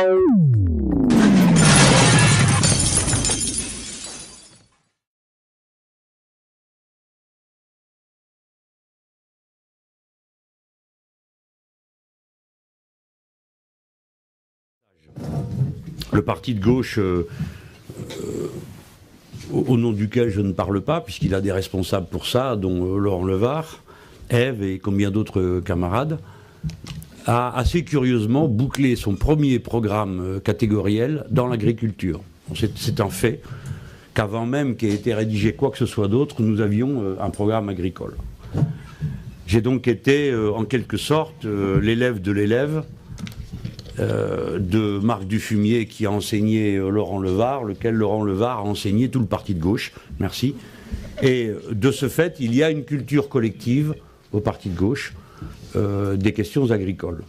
Le parti de gauche, au nom duquel je ne parle pas, puisqu'il a des responsables pour ça, dont Laurent Levard, Ève et combien d'autres camarades, a assez curieusement bouclé son premier programme catégoriel dans l'agriculture. C'est un fait qu'avant même qu'ait été rédigé quoi que ce soit d'autre, nous avions un programme agricole. J'ai donc été, en quelque sorte, l'élève de l'élève de Marc Dufumier qui a enseigné Laurent Levard, lequel Laurent Levard a enseigné tout le parti de gauche. Merci. Et de ce fait, il y a une culture collective au parti de gauche des questions agricoles,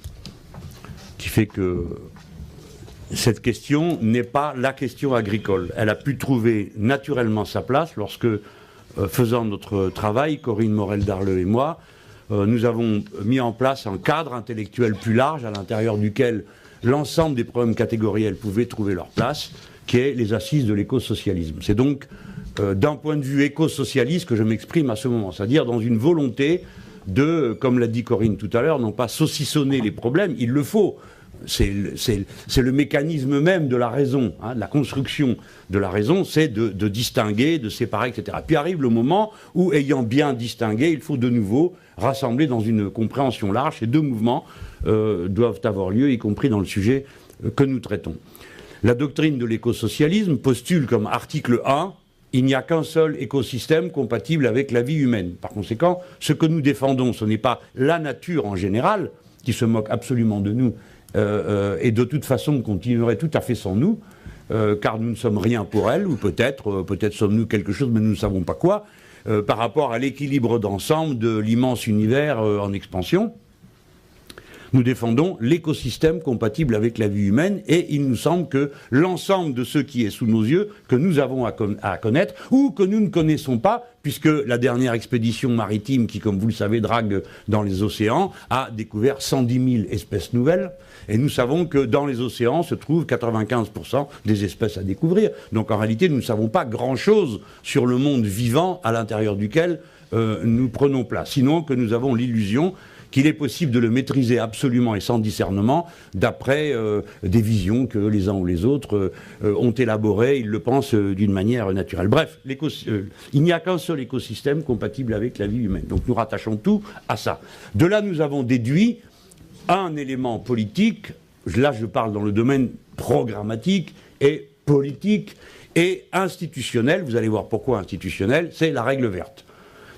qui fait que cette question n'est pas la question agricole. Elle a pu trouver naturellement sa place lorsque, faisant notre travail, Corinne Morel-Darleux et moi, nous avons mis en place un cadre intellectuel plus large à l'intérieur duquel l'ensemble des problèmes catégoriels pouvaient trouver leur place, qui est les assises de l'écosocialisme. C'est donc d'un point de vue écosocialiste que je m'exprime à ce moment, c'est-à-dire dans une volonté de, comme l'a dit Corinne tout à l'heure, non pas saucissonner les problèmes, il le faut. C'est le mécanisme même de la raison, hein, de la construction de la raison, c'est de distinguer, de séparer, etc. Puis arrive le moment où, ayant bien distingué, il faut de nouveau rassembler dans une compréhension large. Ces deux mouvements doivent avoir lieu, y compris dans le sujet que nous traitons. La doctrine de l'écosocialisme postule comme article 1, il n'y a qu'un seul écosystème compatible avec la vie humaine. Par conséquent, ce que nous défendons, ce n'est pas la nature en général, qui se moque absolument de nous, et de toute façon continuerait tout à fait sans nous, car nous ne sommes rien pour elle, ou peut-être sommes-nous quelque chose, mais nous ne savons pas quoi, par rapport à l'équilibre d'ensemble de l'immense univers en expansion. Nous défendons l'écosystème compatible avec la vie humaine, et il nous semble que l'ensemble de ce qui est sous nos yeux, que nous avons à connaître, ou que nous ne connaissons pas, puisque la dernière expédition maritime qui, comme vous le savez, drague dans les océans, a découvert 110 000 espèces nouvelles, et nous savons que dans les océans se trouvent 95% des espèces à découvrir. Donc en réalité, nous ne savons pas grand-chose sur le monde vivant à l'intérieur duquel nous prenons place, sinon que nous avons l'illusion qu'il est possible de le maîtriser absolument et sans discernement, d'après des visions que les uns ou les autres ont élaborées, ils le pensent d'une manière naturelle. Bref, il n'y a qu'un seul écosystème compatible avec la vie humaine. Donc nous rattachons tout à ça. De là, nous avons déduit un élément politique, là je parle dans le domaine programmatique et politique et institutionnel, vous allez voir pourquoi institutionnel, c'est la règle verte.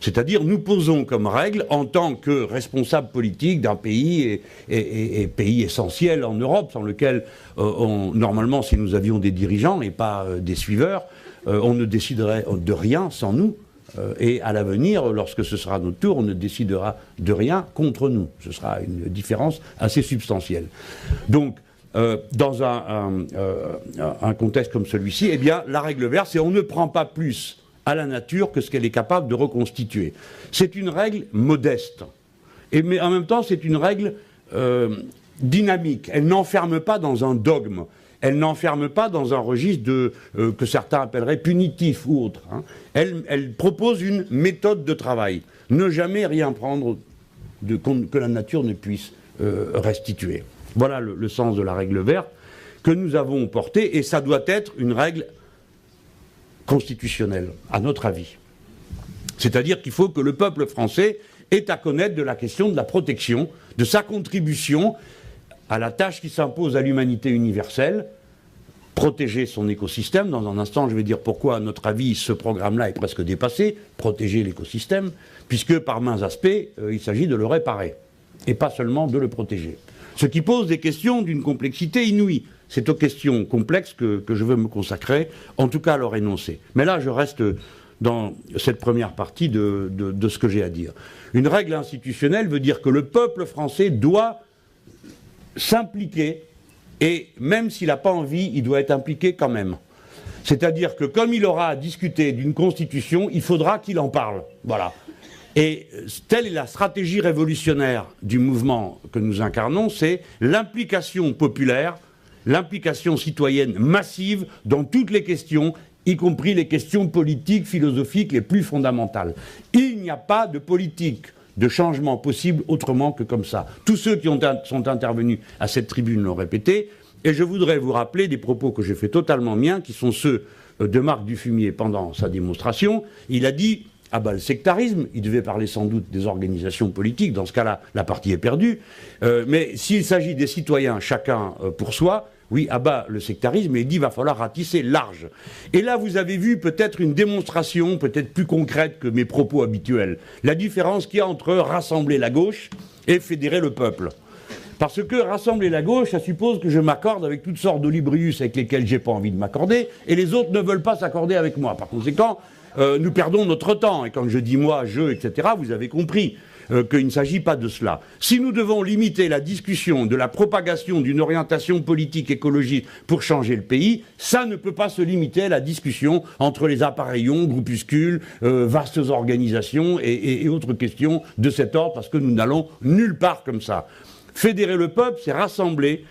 C'est-à-dire, nous posons comme règle, en tant que responsable politique d'un pays, et pays essentiel en Europe, dans lequel, normalement, si nous avions des dirigeants et pas des suiveurs, on ne déciderait de rien sans nous. Et à l'avenir, lorsque ce sera notre tour, on ne décidera de rien contre nous. Ce sera une différence assez substantielle. Donc, dans un contexte comme celui-ci, eh bien, la règle verte, c'est on ne prend pas plus à la nature que ce qu'elle est capable de reconstituer. C'est une règle modeste, mais en même temps c'est une règle dynamique. Elle n'enferme pas dans un dogme, elle n'enferme pas dans un registre que certains appelleraient punitif ou autre. Hein. Elle propose une méthode de travail. Ne jamais rien prendre que la nature ne puisse restituer. Voilà le sens de la règle verte que nous avons portée, et ça doit être une règle constitutionnelle, à notre avis. C'est-à-dire qu'il faut que le peuple français ait à connaître de la question de la protection, de sa contribution à la tâche qui s'impose à l'humanité universelle, protéger son écosystème. Dans un instant, je vais dire pourquoi, à notre avis, ce programme-là est presque dépassé, protéger l'écosystème, puisque par maints aspects, il s'agit de le réparer, et pas seulement de le protéger. Ce qui pose des questions d'une complexité inouïe. C'est aux questions complexes que je veux me consacrer, en tout cas à leur énoncer. Mais là, je reste dans cette première partie de ce que j'ai à dire. Une règle institutionnelle veut dire que le peuple français doit s'impliquer, et même s'il n'a pas envie, il doit être impliqué quand même. C'est-à-dire que comme il aura à discuter d'une constitution, il faudra qu'il en parle. Voilà. Et telle est la stratégie révolutionnaire du mouvement que nous incarnons, c'est l'implication populaire l'implication citoyenne massive dans toutes les questions, y compris les questions politiques, philosophiques les plus fondamentales. Il n'y a pas de politique de changement possible autrement que comme ça. Tous ceux qui sont intervenus à cette tribune l'ont répété, et je voudrais vous rappeler des propos que j'ai fait totalement miens, qui sont ceux de Marc Dufumier pendant sa démonstration. Il a dit « Ah ben le sectarisme », il devait parler sans doute des organisations politiques, dans ce cas-là, la partie est perdue, mais s'il s'agit des citoyens, chacun pour soi, oui, ah bah le sectarisme, il dit va falloir ratisser large. Et là, vous avez vu peut-être une démonstration, peut-être plus concrète que mes propos habituels, la différence qu'il y a entre rassembler la gauche et fédérer le peuple. Parce que rassembler la gauche, ça suppose que je m'accorde avec toutes sortes d'olibrius avec lesquels j'ai pas envie de m'accorder, et les autres ne veulent pas s'accorder avec moi. Par conséquent, nous perdons notre temps. Et quand je dis moi, je, etc., vous avez compris qu'il ne s'agit pas de cela. Si nous devons limiter la discussion de la propagation d'une orientation politique écologique pour changer le pays, ça ne peut pas se limiter à la discussion entre les appareillons, groupuscules, vastes organisations et autres questions de cet ordre, parce que nous n'allons nulle part comme ça. Fédérer le peuple, c'est rassembler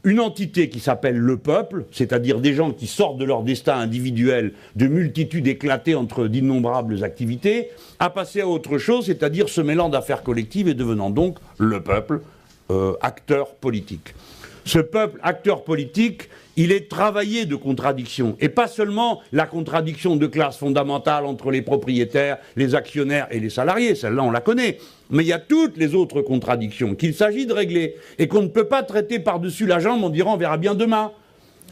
une entité qui s'appelle le peuple, c'est-à-dire des gens qui sortent de leur destin individuel de multitudes éclatées entre d'innombrables activités, à passer à autre chose, c'est-à-dire se mêlant d'affaires collectives et devenant donc le peuple, acteur politique. Ce peuple, acteur politique, il est travaillé de contradictions. Et pas seulement la contradiction de classe fondamentale entre les propriétaires, les actionnaires et les salariés, celle-là on la connaît. Mais il y a toutes les autres contradictions qu'il s'agit de régler et qu'on ne peut pas traiter par-dessus la jambe en disant on verra bien demain.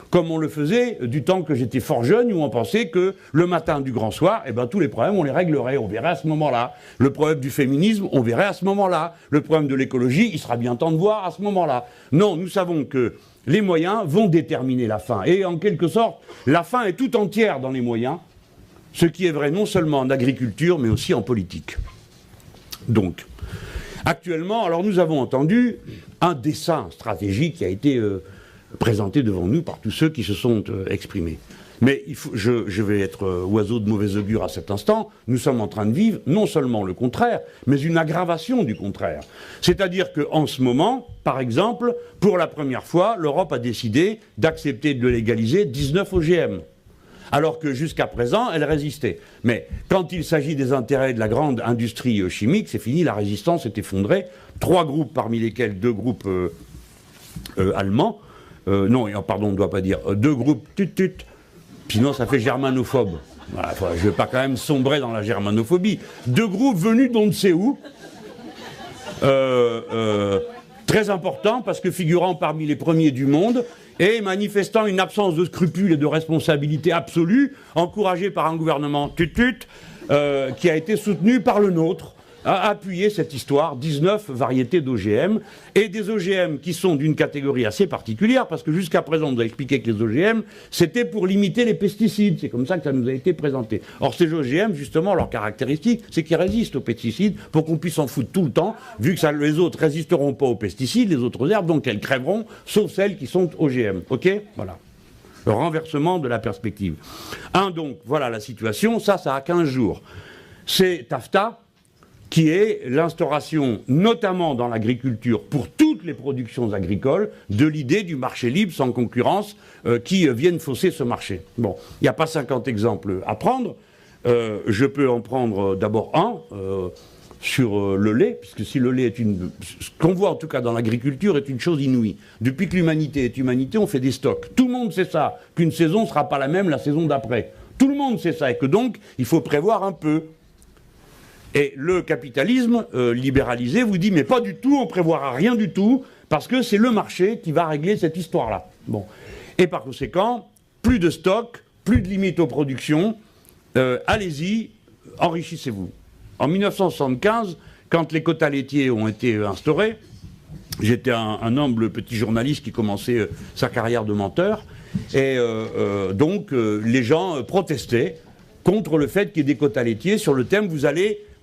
Comme on le faisait du temps que j'étais fort jeune, où on pensait que le matin du grand soir, eh ben, tous les problèmes, on les réglerait, on verrait à ce moment-là. Le problème du féminisme, on verrait à ce moment-là. Le problème de l'écologie, il sera bien temps de voir à ce moment-là. Non, nous savons que les moyens vont déterminer la fin. Et en quelque sorte, la fin est tout entière dans les moyens, ce qui est vrai non seulement en agriculture, mais aussi en politique. Donc, actuellement, alors nous avons entendu un dessin stratégique qui a été présenté devant nous par tous ceux qui se sont exprimés. Mais je vais être oiseau de mauvais augure à cet instant, nous sommes en train de vivre non seulement le contraire, mais une aggravation du contraire. C'est-à-dire qu'en ce moment, par exemple, pour la première fois, l'Europe a décidé d'accepter de légaliser 19 OGM. Alors que jusqu'à présent, elle résistait. Mais quand il s'agit des intérêts de la grande industrie chimique, c'est fini, la résistance est effondrée. 3 groupes, parmi lesquels 2 groupes allemands, non, pardon, on ne doit pas dire, 2 groupes sinon ça fait germanophobe. Voilà, je ne vais pas quand même sombrer dans la germanophobie. 2 groupes venus d'on ne sait où, très importants parce que figurant parmi les premiers du monde et manifestant une absence de scrupules et de responsabilité absolue, encouragé par un gouvernement qui a été soutenu par le nôtre, a appuyé cette histoire, 19 variétés d'OGM, et des OGM qui sont d'une catégorie assez particulière, parce que jusqu'à présent, on nous a expliqué que les OGM, c'était pour limiter les pesticides, c'est comme ça que ça nous a été présenté. Or, ces OGM, justement, leur caractéristique, c'est qu'ils résistent aux pesticides, pour qu'on puisse en foutre tout le temps, vu que les autres résisteront pas aux pesticides, les autres herbes, donc elles crèveront, sauf celles qui sont OGM. Ok ? Voilà. Le renversement de la perspective. Donc, voilà la situation, ça a 15 jours. C'est TAFTA, qui est l'instauration, notamment dans l'agriculture, pour toutes les productions agricoles, de l'idée du marché libre sans concurrence qui viennent fausser ce marché. Bon, il n'y a pas 50 exemples à prendre. Je peux en prendre d'abord un sur le lait, puisque si le lait est ce qu'on voit en tout cas dans l'agriculture est une chose inouïe. Depuis que l'humanité est humanité, on fait des stocks. Tout le monde sait ça, qu'une saison ne sera pas la même la saison d'après. Tout le monde sait ça, et que donc, il faut prévoir un peu. Et le capitalisme libéralisé vous dit mais pas du tout, on ne prévoira rien du tout, parce que c'est le marché qui va régler cette histoire-là. Bon. Et par conséquent, plus de stock, plus de limites aux productions, allez-y, enrichissez-vous. En 1975, quand les quotas laitiers ont été instaurés, j'étais un humble petit journaliste qui commençait sa carrière de menteur, et donc les gens protestaient contre le fait qu'il y ait des quotas laitiers sur le thème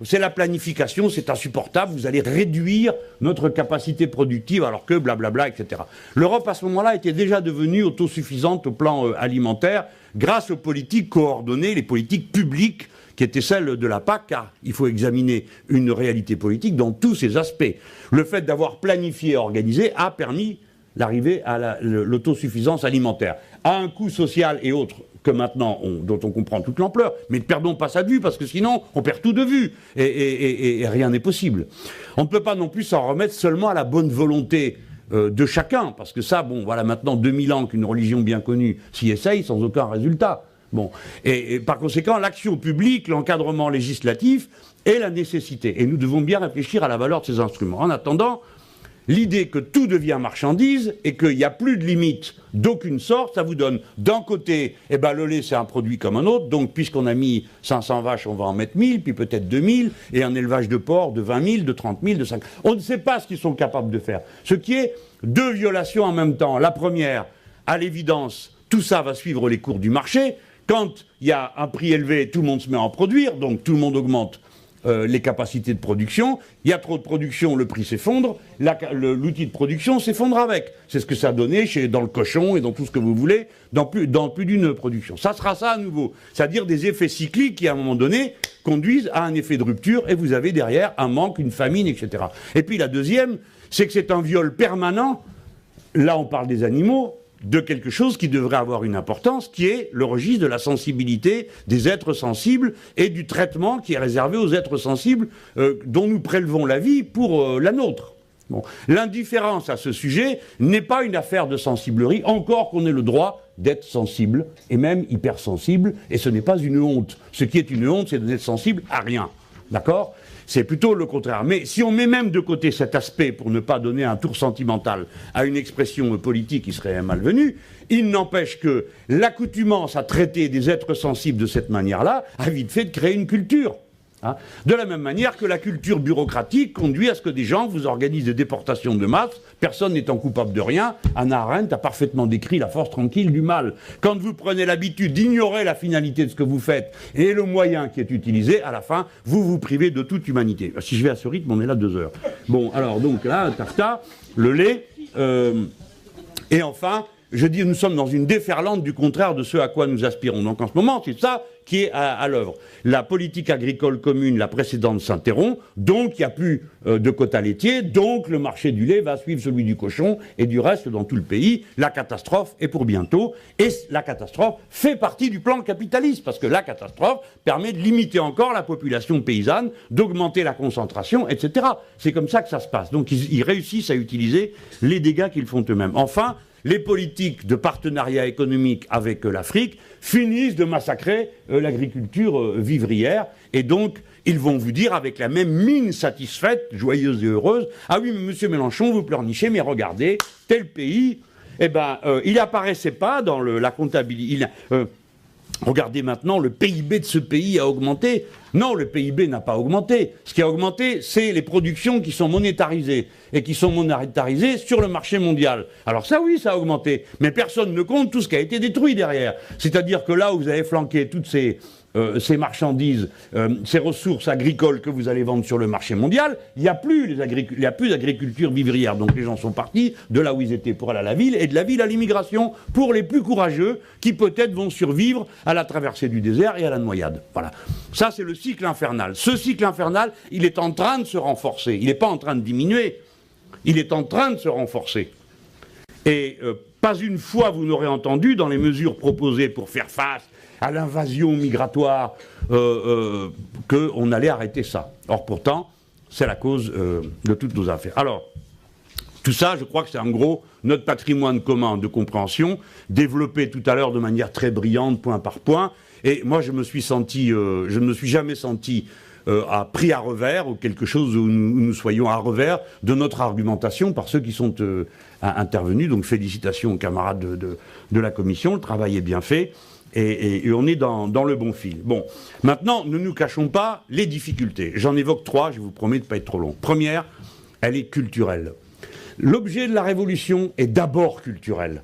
c'est la planification, c'est insupportable, vous allez réduire notre capacité productive alors que blablabla, etc. L'Europe à ce moment-là était déjà devenue autosuffisante au plan alimentaire grâce aux politiques coordonnées, les politiques publiques qui étaient celles de la PAC, car il faut examiner une réalité politique dans tous ses aspects. Le fait d'avoir planifié et organisé a permis l'arrivée à l'autosuffisance alimentaire, à un coût social et autres que maintenant, dont on comprend toute l'ampleur, mais ne perdons pas ça de vue, parce que sinon, on perd tout de vue, et rien n'est possible. On ne peut pas non plus s'en remettre seulement à la bonne volonté de chacun, parce que ça, bon, voilà maintenant 2000 ans qu'une religion bien connue s'y essaye sans aucun résultat. Bon. Et par conséquent, l'action publique, l'encadrement législatif est la nécessité. Et nous devons bien réfléchir à la valeur de ces instruments. En attendant, l'idée que tout devient marchandise et qu'il n'y a plus de limite d'aucune sorte, ça vous donne d'un côté, eh ben, le lait c'est un produit comme un autre, donc puisqu'on a mis 500 vaches, on va en mettre 1000, puis peut-être 2000, et un élevage de porc de 20 000, de 30 000, de 5 000. On ne sait pas ce qu'ils sont capables de faire. Ce qui est deux violations en même temps. La première, à l'évidence, tout ça va suivre les cours du marché. Quand il y a un prix élevé, tout le monde se met à en produire, donc tout le monde augmente les capacités de production. Il y a trop de production, le prix s'effondre, l'outil de production s'effondre avec. C'est ce que ça a donné dans le cochon et dans tout ce que vous voulez, dans plus d'une production. Ça sera ça à nouveau. C'est-à-dire des effets cycliques qui, à un moment donné, conduisent à un effet de rupture et vous avez derrière un manque, une famine, etc. Et puis la deuxième, c'est que c'est un viol permanent, là on parle des animaux, de quelque chose qui devrait avoir une importance, qui est le registre de la sensibilité des êtres sensibles et du traitement qui est réservé aux êtres sensibles dont nous prélevons la vie pour la nôtre. Bon. L'indifférence à ce sujet n'est pas une affaire de sensiblerie, encore qu'on ait le droit d'être sensible, et même hypersensible, et ce n'est pas une honte. Ce qui est une honte, c'est d'être sensible à rien. D'accord ? C'est plutôt le contraire. Mais si on met même de côté cet aspect pour ne pas donner un tour sentimental à une expression politique qui serait malvenue, il n'empêche que l'accoutumance à traiter des êtres sensibles de cette manière-là a vite fait de créer une culture. Hein, de la même manière que la culture bureaucratique conduit à ce que des gens vous organisent des déportations de masse, personne n'étant coupable de rien. Hannah Arendt a parfaitement décrit la force tranquille du mal. Quand vous prenez l'habitude d'ignorer la finalité de ce que vous faites et le moyen qui est utilisé, à la fin, vous vous privez de toute humanité. Si je vais à ce rythme, on est là 2 heures. Bon, alors donc là, tarta, le lait, et enfin, je dis, nous sommes dans une déferlante du contraire de ce à quoi nous aspirons. Donc en ce moment, c'est ça qui est à l'œuvre. La politique agricole commune, la précédente, s'interrompt, donc il n'y a plus de quotas laitiers, donc le marché du lait va suivre celui du cochon et du reste dans tout le pays. La catastrophe est pour bientôt, et la catastrophe fait partie du plan capitaliste, parce que la catastrophe permet de limiter encore la population paysanne, d'augmenter la concentration, etc. C'est comme ça que ça se passe. Donc ils réussissent à utiliser les dégâts qu'ils font eux-mêmes. Enfin, les politiques de partenariat économique avec l'Afrique finissent de massacrer l'agriculture vivrière, et donc ils vont vous dire avec la même mine satisfaite, joyeuse et heureuse, « Ah oui, mais monsieur Mélenchon, vous pleurnichez, mais regardez, tel pays, eh ben, il n'apparaissait pas dans la comptabilité. Regardez maintenant, le PIB de ce pays a augmenté. » Non, le PIB n'a pas augmenté. Ce qui a augmenté, c'est les productions qui sont monétarisées, et qui sont monétarisées sur le marché mondial. Alors ça, oui, ça a augmenté. Mais personne ne compte tout ce qui a été détruit derrière. C'est-à-dire que là où vous avez flanqué toutes ces marchandises, ces ressources agricoles que vous allez vendre sur le marché mondial, il n'y a plus d'agriculture vivrière. Donc les gens sont partis de là où ils étaient pour aller à la ville, et de la ville à l'immigration pour les plus courageux qui peut-être vont survivre à la traversée du désert et à la noyade. Voilà. Ça, c'est le cycle infernal. Ce cycle infernal, il est en train de se renforcer. Il n'est pas en train de diminuer. Il est en train de se renforcer. Et pas une fois vous n'aurez entendu, dans les mesures proposées pour faire face à l'invasion migratoire, qu'on allait arrêter ça. Or pourtant, c'est la cause de toutes nos affaires. Alors, tout ça, je crois que c'est en gros notre patrimoine commun de compréhension, développé tout à l'heure de manière très brillante, point par point. Et moi, je ne me suis jamais senti pris à revers, ou quelque chose où nous soyons à revers de notre argumentation par ceux qui sont intervenus. Donc félicitations aux camarades de la commission, le travail est bien fait. Et on est dans le bon fil. Bon, maintenant, ne nous cachons pas les difficultés. J'en évoque 3, je vous promets de ne pas être trop long. Première, elle est culturelle. L'objet de la révolution est d'abord culturel.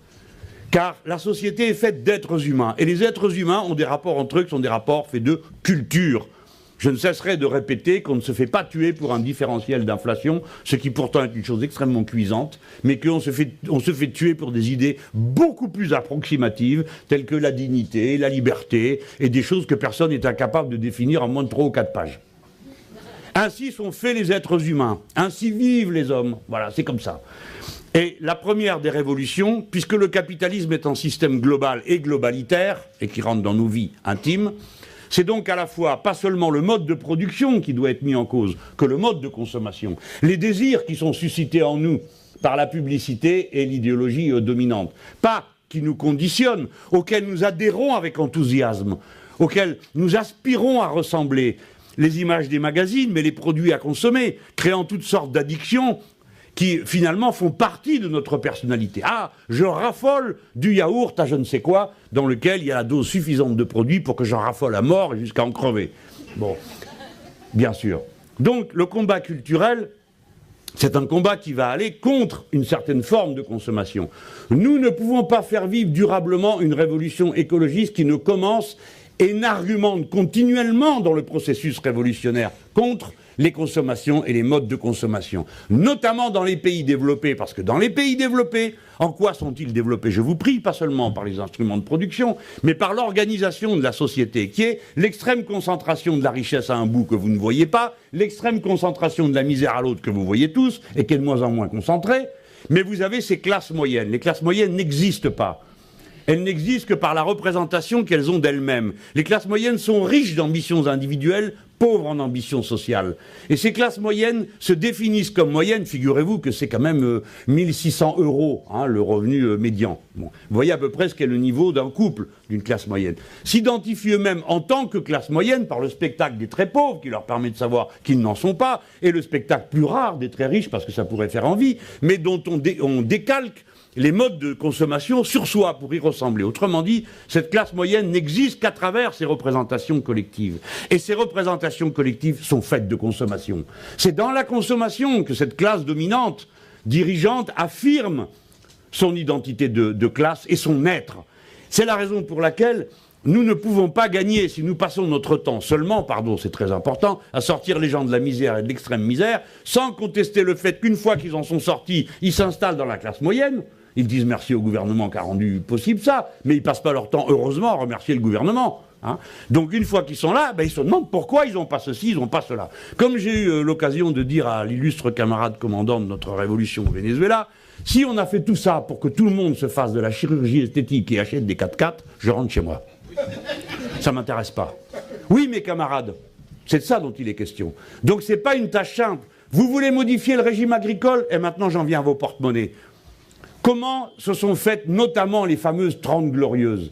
Car la société est faite d'êtres humains. Et les êtres humains ont des rapports entre eux qui sont des rapports faits de culture. Je ne cesserai de répéter qu'on ne se fait pas tuer pour un différentiel d'inflation, ce qui pourtant est une chose extrêmement cuisante, mais qu'on se fait tuer pour des idées beaucoup plus approximatives, telles que la dignité, la liberté, et des choses que personne n'est incapable de définir en moins de 3 ou 4 pages. Ainsi sont faits les êtres humains, ainsi vivent les hommes, voilà, c'est comme ça. Et la première des révolutions, puisque le capitalisme est un système global et globalitaire, et qui rentre dans nos vies intimes, c'est donc à la fois pas seulement le mode de production qui doit être mis en cause, que le mode de consommation. Les désirs qui sont suscités en nous par la publicité et l'idéologie dominante. Pas qui nous conditionnent, auxquels nous adhérons avec enthousiasme, auxquels nous aspirons à ressembler. Les images des magazines, mais les produits à consommer, créant toutes sortes d'addictions qui finalement font partie de notre personnalité. Ah, je raffole du yaourt à je ne sais quoi, dans lequel il y a la dose suffisante de produits pour que j'en raffole à mort et jusqu'à en crever. Bon, bien sûr. Donc le combat culturel, c'est un combat qui va aller contre une certaine forme de consommation. Nous ne pouvons pas faire vivre durablement une révolution écologiste qui ne commence et n'argumente continuellement dans le processus révolutionnaire contre les consommations et les modes de consommation, notamment dans les pays développés, parce que dans les pays développés, en quoi sont-ils développés? Je vous prie, pas seulement par les instruments de production, mais par l'organisation de la société, qui est l'extrême concentration de la richesse à un bout que vous ne voyez pas, l'extrême concentration de la misère à l'autre que vous voyez tous, et qui est de moins en moins concentrée, mais vous avez ces classes moyennes. Les classes moyennes n'existent pas. Elles n'existent que par la représentation qu'elles ont d'elles-mêmes. Les classes moyennes sont riches d'ambitions individuelles, pauvres en ambitions sociales. Et ces classes moyennes se définissent comme moyennes, figurez-vous que c'est quand même 1600 €, hein, le revenu médian. Bon. Vous voyez à peu près ce qu'est le niveau d'un couple d'une classe moyenne. S'identifient eux-mêmes en tant que classe moyenne par le spectacle des très pauvres, qui leur permet de savoir qu'ils n'en sont pas, et le spectacle plus rare des très riches, parce que ça pourrait faire envie, mais dont on décalque les modes de consommation sur soi pour y ressembler. Autrement dit, cette classe moyenne n'existe qu'à travers ces représentations collectives. Et ces représentations collectives sont faites de consommation. C'est dans la consommation que cette classe dominante, dirigeante, affirme son identité de classe et son être. C'est la raison pour laquelle nous ne pouvons pas gagner si nous passons notre temps seulement, pardon, c'est très important, à sortir les gens de la misère et de l'extrême misère, sans contester le fait qu'une fois qu'ils en sont sortis, ils s'installent dans la classe moyenne. Ils disent merci au gouvernement qui a rendu possible ça, mais ils passent pas leur temps, heureusement, à remercier le gouvernement. Hein. Donc une fois qu'ils sont là, ben, ils se demandent pourquoi ils n'ont pas ceci, ils n'ont pas cela. Comme j'ai eu l'occasion de dire à l'illustre camarade commandant de notre révolution au Venezuela, si on a fait tout ça pour que tout le monde se fasse de la chirurgie esthétique et achète des 4x4, je rentre chez moi. Ça ne m'intéresse pas. Oui, mes camarades, c'est de ça dont il est question. Donc c'est pas une tâche simple. Vous voulez modifier le régime agricole, et maintenant j'en viens à vos porte-monnaies. Comment se sont faites notamment les fameuses 30 glorieuses?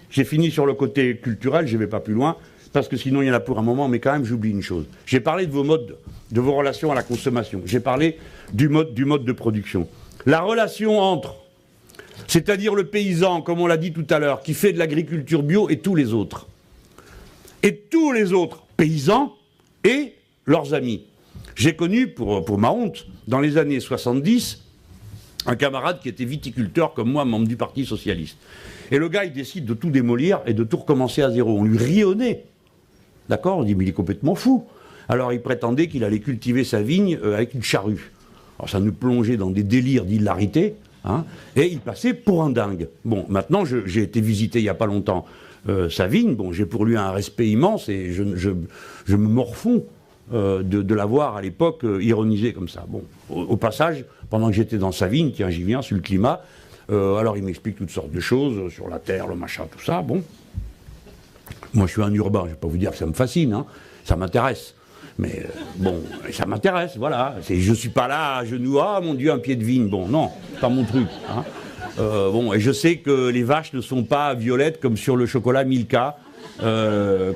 J'ai fini sur le côté culturel, je ne vais pas plus loin, parce que sinon il y en a pour un moment, mais quand même j'oublie une chose. J'ai parlé de vos modes, de vos relations à la consommation. J'ai parlé du mode de production. La relation entre, c'est-à-dire le paysan, comme on l'a dit tout à l'heure, qui fait de l'agriculture bio, et tous les autres. Et tous les autres paysans et leurs amis. J'ai connu, pour ma honte, dans les années 70, un camarade qui était viticulteur comme moi, membre du Parti Socialiste. Et le gars, il décide de tout démolir et de tout recommencer à zéro. On lui riait au nez. D'accord? On dit, mais il est complètement fou. Alors il prétendait qu'il allait cultiver sa vigne avec une charrue. Alors ça nous plongeait dans des délires d'hilarité, hein, et il passait pour un dingue. Bon, maintenant, j'ai été visiter il n'y a pas longtemps sa vigne. Bon, j'ai pour lui un respect immense et je me morfonds de l'avoir à l'époque ironisé comme ça. Bon, au passage, pendant que j'étais dans sa vigne, tiens, j'y viens, sur le climat, alors il m'explique toutes sortes de choses sur la terre, le machin, tout ça, bon. Moi, je suis un urbain, je ne vais pas vous dire que ça me fascine, hein, ça m'intéresse. Mais bon, ça m'intéresse, voilà. Je ne suis pas là à genoux, ah mon Dieu, un pied de vigne, bon, non, c'est pas mon truc. Hein. Bon, et je sais que les vaches ne sont pas violettes comme sur le chocolat Milka,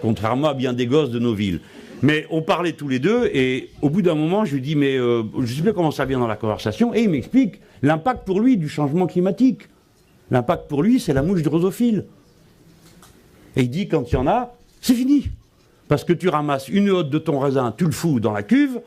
contrairement à bien des gosses de nos villes. Mais on parlait tous les deux, et au bout d'un moment, je lui dis, mais je ne sais plus comment ça vient dans la conversation, et il m'explique l'impact pour lui du changement climatique. L'impact pour lui, c'est la mouche drosophile. Et il dit, quand il y en a, c'est fini. Parce que tu ramasses une hotte de ton raisin, tu le fous dans la cuve,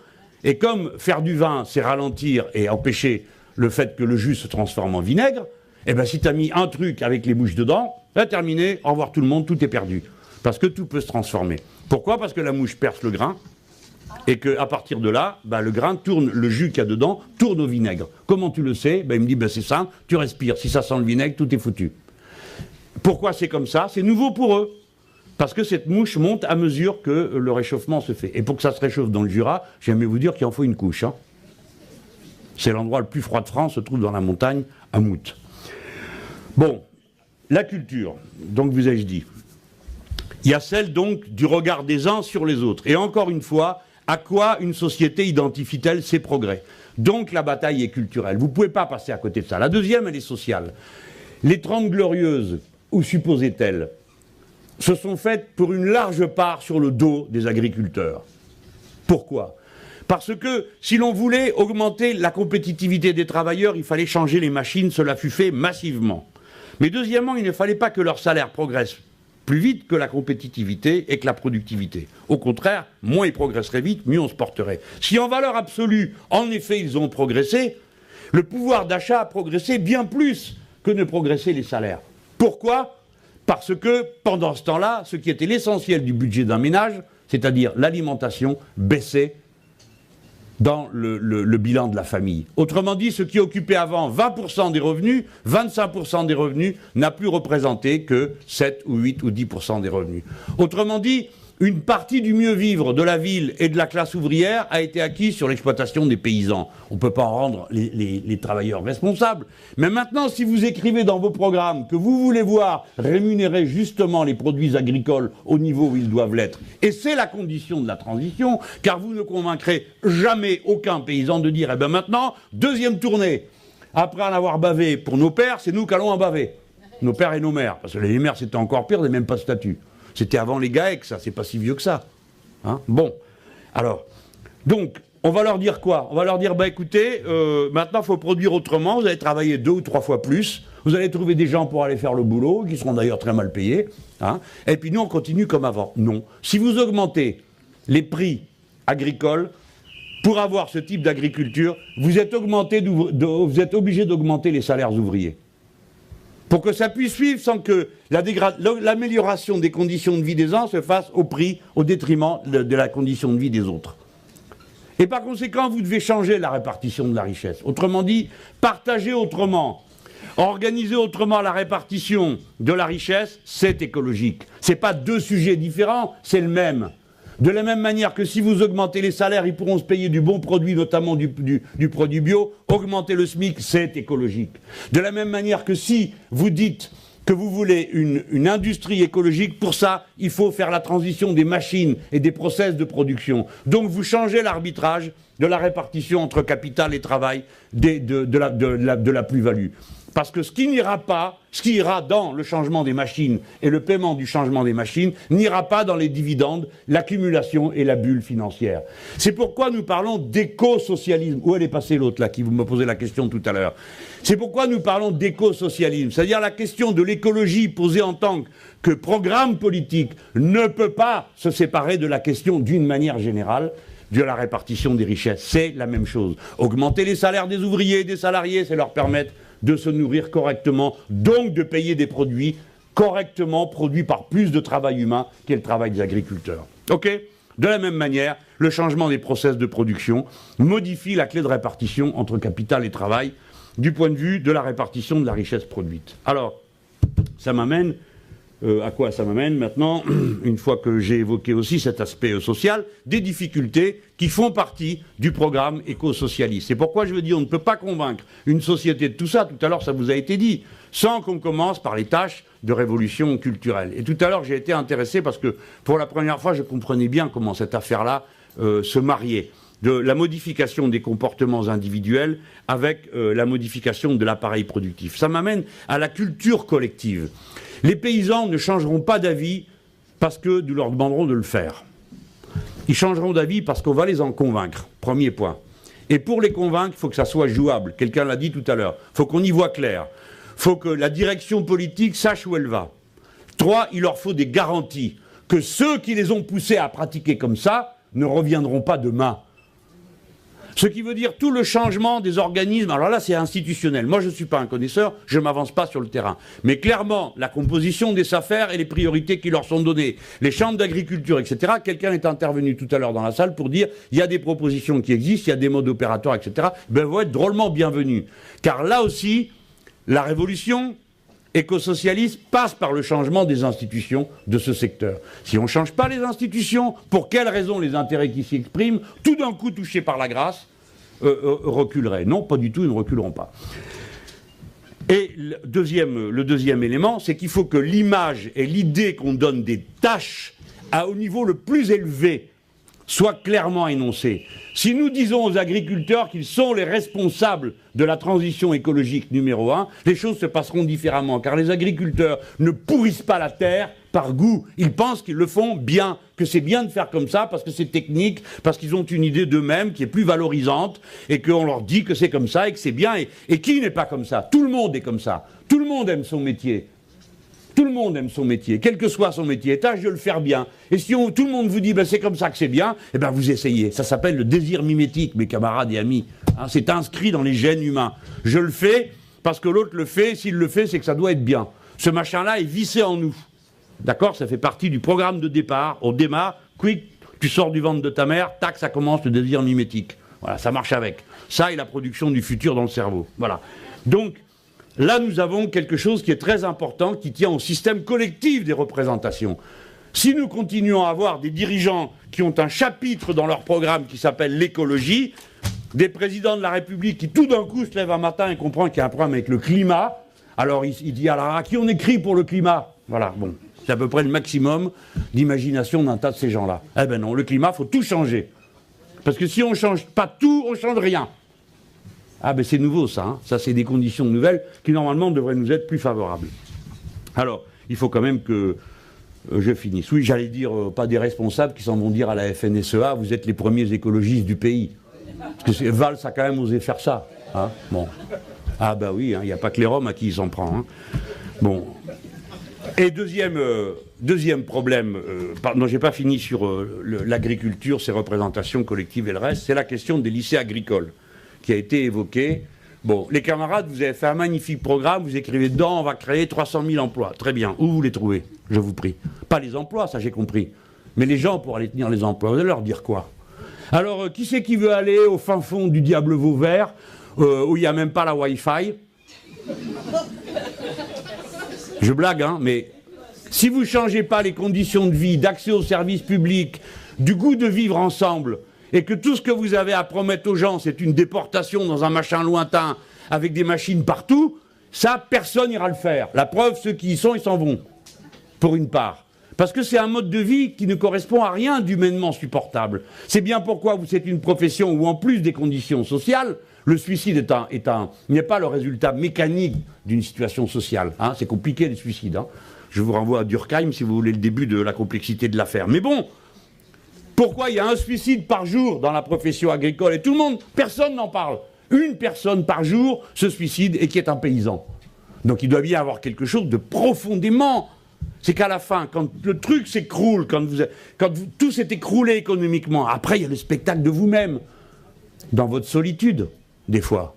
et comme faire du vin, c'est ralentir et empêcher le fait que le jus se transforme en vinaigre, eh bien si tu as mis un truc avec les mouches dedans, là, terminé, au revoir tout le monde, tout est perdu. Parce que tout peut se transformer. Pourquoi? Parce que la mouche perce le grain, et qu'à partir de là, bah, le grain tourne, le jus qu'il y a dedans, tourne au vinaigre. Comment tu le sais? Bah, il me dit, bah, c'est simple, tu respires. Si ça sent le vinaigre, tout est foutu. Pourquoi c'est comme ça? C'est nouveau pour eux. Parce que cette mouche monte à mesure que le réchauffement se fait. Et pour que ça se réchauffe dans le Jura, j'aime vous dire qu'il en faut une couche. Hein. C'est l'endroit le plus froid de France, se trouve dans la montagne, à Mout. Bon, la culture, donc vous ai-je dit. Il y a celle donc du regard des uns sur les autres. Et encore une fois, à quoi une société identifie-t-elle ses progrès? Donc la bataille est culturelle. Vous ne pouvez pas passer à côté de ça. La deuxième, elle est sociale. Les 30 glorieuses, où supposait-elle, se sont faites pour une large part sur le dos des agriculteurs. Pourquoi? Parce que si l'on voulait augmenter la compétitivité des travailleurs, il fallait changer les machines, cela fut fait massivement. Mais deuxièmement, il ne fallait pas que leur salaire progresse plus vite que la compétitivité et que la productivité. Au contraire, moins ils progresseraient vite, mieux on se porterait. Si en valeur absolue, en effet, ils ont progressé, le pouvoir d'achat a progressé bien plus que ne progressaient les salaires. Pourquoi? Parce que, pendant ce temps-là, ce qui était l'essentiel du budget d'un ménage, c'est-à-dire l'alimentation, baissait dans le bilan de la famille. Autrement dit, ce qui occupait avant 20% des revenus, 25% des revenus n'a plus représenté que 7 ou 8 ou 10% des revenus. Autrement dit, une partie du mieux vivre de la ville et de la classe ouvrière a été acquise sur l'exploitation des paysans. On ne peut pas en rendre les travailleurs responsables. Mais maintenant, si vous écrivez dans vos programmes que vous voulez voir rémunérer justement les produits agricoles au niveau où ils doivent l'être, et c'est la condition de la transition, car vous ne convaincrez jamais aucun paysan de dire, eh bien maintenant, deuxième tournée, après en avoir bavé pour nos pères, c'est nous qu'allons en baver. Nos pères et nos mères. Parce que les mères, c'était encore pire, ils n'avaient même pas de statut. C'était avant les GAEC, ça, c'est pas si vieux que ça. Hein, bon, alors, donc, on va leur dire quoi? On va leur dire, bah écoutez, maintenant il faut produire autrement, vous allez travailler 2 ou 3 fois plus, vous allez trouver des gens pour aller faire le boulot, qui seront d'ailleurs très mal payés, hein, et puis nous on continue comme avant. Non. Si vous augmentez les prix agricoles, pour avoir ce type d'agriculture, vous êtes obligé d'augmenter les salaires ouvriers. Pour que ça puisse suivre sans que l'amélioration des conditions de vie des uns se fasse au détriment de la condition de vie des autres. Et par conséquent, vous devez changer la répartition de la richesse. Autrement dit, partager autrement, organiser autrement la répartition de la richesse, c'est écologique. Ce n'est pas deux sujets différents, c'est le même. De la même manière que si vous augmentez les salaires, ils pourront se payer du bon produit, notamment du produit bio. Augmenter le SMIC, c'est écologique. De la même manière que si vous dites que vous voulez une industrie écologique, pour ça, il faut faire la transition des machines et des process de production. Donc vous changez l'arbitrage de la répartition entre capital et travail de la plus-value. Parce que ce qui ira dans le changement des machines et le paiement du changement des machines, n'ira pas dans les dividendes, l'accumulation et la bulle financière. C'est pourquoi nous parlons d'éco-socialisme. Où elle est passée l'autre là, qui vous me posait la question tout à l'heure? C'est pourquoi nous parlons d'éco-socialisme. C'est-à-dire la question de l'écologie posée en tant que programme politique ne peut pas se séparer de la question d'une manière générale de la répartition des richesses. C'est la même chose. Augmenter les salaires des ouvriers et des salariés, c'est leur permettre de se nourrir correctement, donc de payer des produits correctement produits par plus de travail humain qu'est le travail des agriculteurs. Ok? De la même manière, le changement des process de production modifie la clé de répartition entre capital et travail du point de vue de la répartition de la richesse produite. Alors, ça m'amène à quoi ça m'amène maintenant, une fois que j'ai évoqué aussi cet aspect social, des difficultés qui font partie du programme éco-socialiste. C'est pourquoi je veux dire, on ne peut pas convaincre une société de tout ça, tout à l'heure ça vous a été dit, sans qu'on commence par les tâches de révolution culturelle. Et tout à l'heure j'ai été intéressé parce que pour la première fois je comprenais bien comment cette affaire-là se mariait. De la modification des comportements individuels avec la modification de l'appareil productif. Ça m'amène à la culture collective. Les paysans ne changeront pas d'avis parce que nous leur demanderons de le faire. Ils changeront d'avis parce qu'on va les en convaincre, premier point. Et pour les convaincre, il faut que ça soit jouable. Quelqu'un l'a dit tout à l'heure. Il faut qu'on y voit clair. Il faut que la direction politique sache où elle va. 3, il leur faut des garanties que ceux qui les ont poussés à pratiquer comme ça ne reviendront pas demain. Ce qui veut dire tout le changement des organismes, alors là c'est institutionnel, moi je ne suis pas un connaisseur, je ne m'avance pas sur le terrain, mais clairement la composition des SAFER et les priorités qui leur sont données, les chambres d'agriculture, etc., quelqu'un est intervenu tout à l'heure dans la salle pour dire il y a des propositions qui existent, il y a des modes opératoires, etc., ben vont être drôlement bienvenus, car là aussi la révolution éco-socialiste passe par le changement des institutions de ce secteur. Si on ne change pas les institutions, pour quelles raisons les intérêts qui s'y expriment, tout d'un coup touchés par la grâce, reculeraient. Non, pas du tout, ils ne reculeront pas. Et le deuxième élément, c'est qu'il faut que l'image et l'idée qu'on donne des tâches au niveau le plus élevé soit clairement énoncée. Si nous disons aux agriculteurs qu'ils sont les responsables de la transition écologique numéro 1, les choses se passeront différemment, car les agriculteurs ne pourrissent pas la terre par goût. Ils pensent qu'ils le font bien, que c'est bien de faire comme ça, parce que c'est technique, parce qu'ils ont une idée d'eux-mêmes qui est plus valorisante, et qu'on leur dit que c'est comme ça, et que c'est bien. Et qui n'est pas comme ça? Tout le monde est comme ça. Tout le monde aime son métier. Tout le monde aime son métier, quel que soit son métier, tâche de le faire bien. Et si tout le monde vous dit ben, c'est comme ça que c'est bien, eh ben, vous essayez. Ça s'appelle le désir mimétique, mes camarades et amis. Hein, c'est inscrit dans les gènes humains. Je le fais parce que l'autre le fait. S'il le fait, c'est que ça doit être bien. Ce machin-là est vissé en nous. D'accord? Ça fait partie du programme de départ. On démarre, quick, tu sors du ventre de ta mère, tac, ça commence le désir mimétique. Voilà, ça marche avec. Ça et la production du futur dans le cerveau. Voilà. Donc, là, nous avons quelque chose qui est très important, qui tient au système collectif des représentations. Si nous continuons à avoir des dirigeants qui ont un chapitre dans leur programme qui s'appelle l'écologie, des présidents de la République qui tout d'un coup se lèvent un matin et comprennent qu'il y a un problème avec le climat, alors il dit alors à qui on écrit pour le climat? Voilà, bon, c'est à peu près le maximum d'imagination d'un tas de ces gens-là. Eh ben non, le climat, il faut tout changer. Parce que si on ne change pas tout, on ne change rien. Ah ben c'est nouveau ça, hein. Ça c'est des conditions nouvelles qui normalement devraient nous être plus favorables. Alors, il faut quand même que je finisse. Oui, j'allais dire, pas des responsables qui s'en vont dire à la FNSEA, vous êtes les premiers écologistes du pays. Parce que Valls a quand même osé faire ça. Hein, bon. Ah ben oui, il n'y a pas que les Roms à qui il s'en prend. Hein. Bon. Et deuxième problème, pardon, j'ai pas fini sur l'agriculture, ses représentations collectives et le reste, c'est la question des lycées agricoles qui a été évoqué. Bon, les camarades, vous avez fait un magnifique programme, vous écrivez dedans, on va créer 300 000 emplois. Très bien, où vous les trouvez, je vous prie? Pas les emplois, ça j'ai compris, mais les gens pour aller tenir les emplois, vous allez leur dire quoi? Alors, qui c'est qui veut aller au fin fond du diable Vauvert, où il n'y a même pas la Wi-Fi? Je blague, hein, mais si vous ne changez pas les conditions de vie, d'accès aux services publics, du goût de vivre ensemble, et que tout ce que vous avez à promettre aux gens, c'est une déportation dans un machin lointain, avec des machines partout, ça, personne n'ira le faire. La preuve, ceux qui y sont, ils s'en vont, pour une part. Parce que c'est un mode de vie qui ne correspond à rien d'humainement supportable. C'est bien pourquoi c'est une profession où, en plus des conditions sociales, le suicide n'est pas le résultat mécanique d'une situation sociale. Hein, c'est compliqué, les suicides. Hein. Je vous renvoie à Durkheim, si vous voulez le début de la complexité de l'affaire. Mais bon, pourquoi il y a un suicide par jour dans la profession agricole et tout le monde, personne n'en parle. Une personne par jour se suicide et qui est un paysan. Donc il doit bien y avoir quelque chose de profondément. C'est qu'à la fin, quand le truc s'écroule, quand tout s'est écroulé économiquement, après il y a le spectacle de vous-même, dans votre solitude, des fois,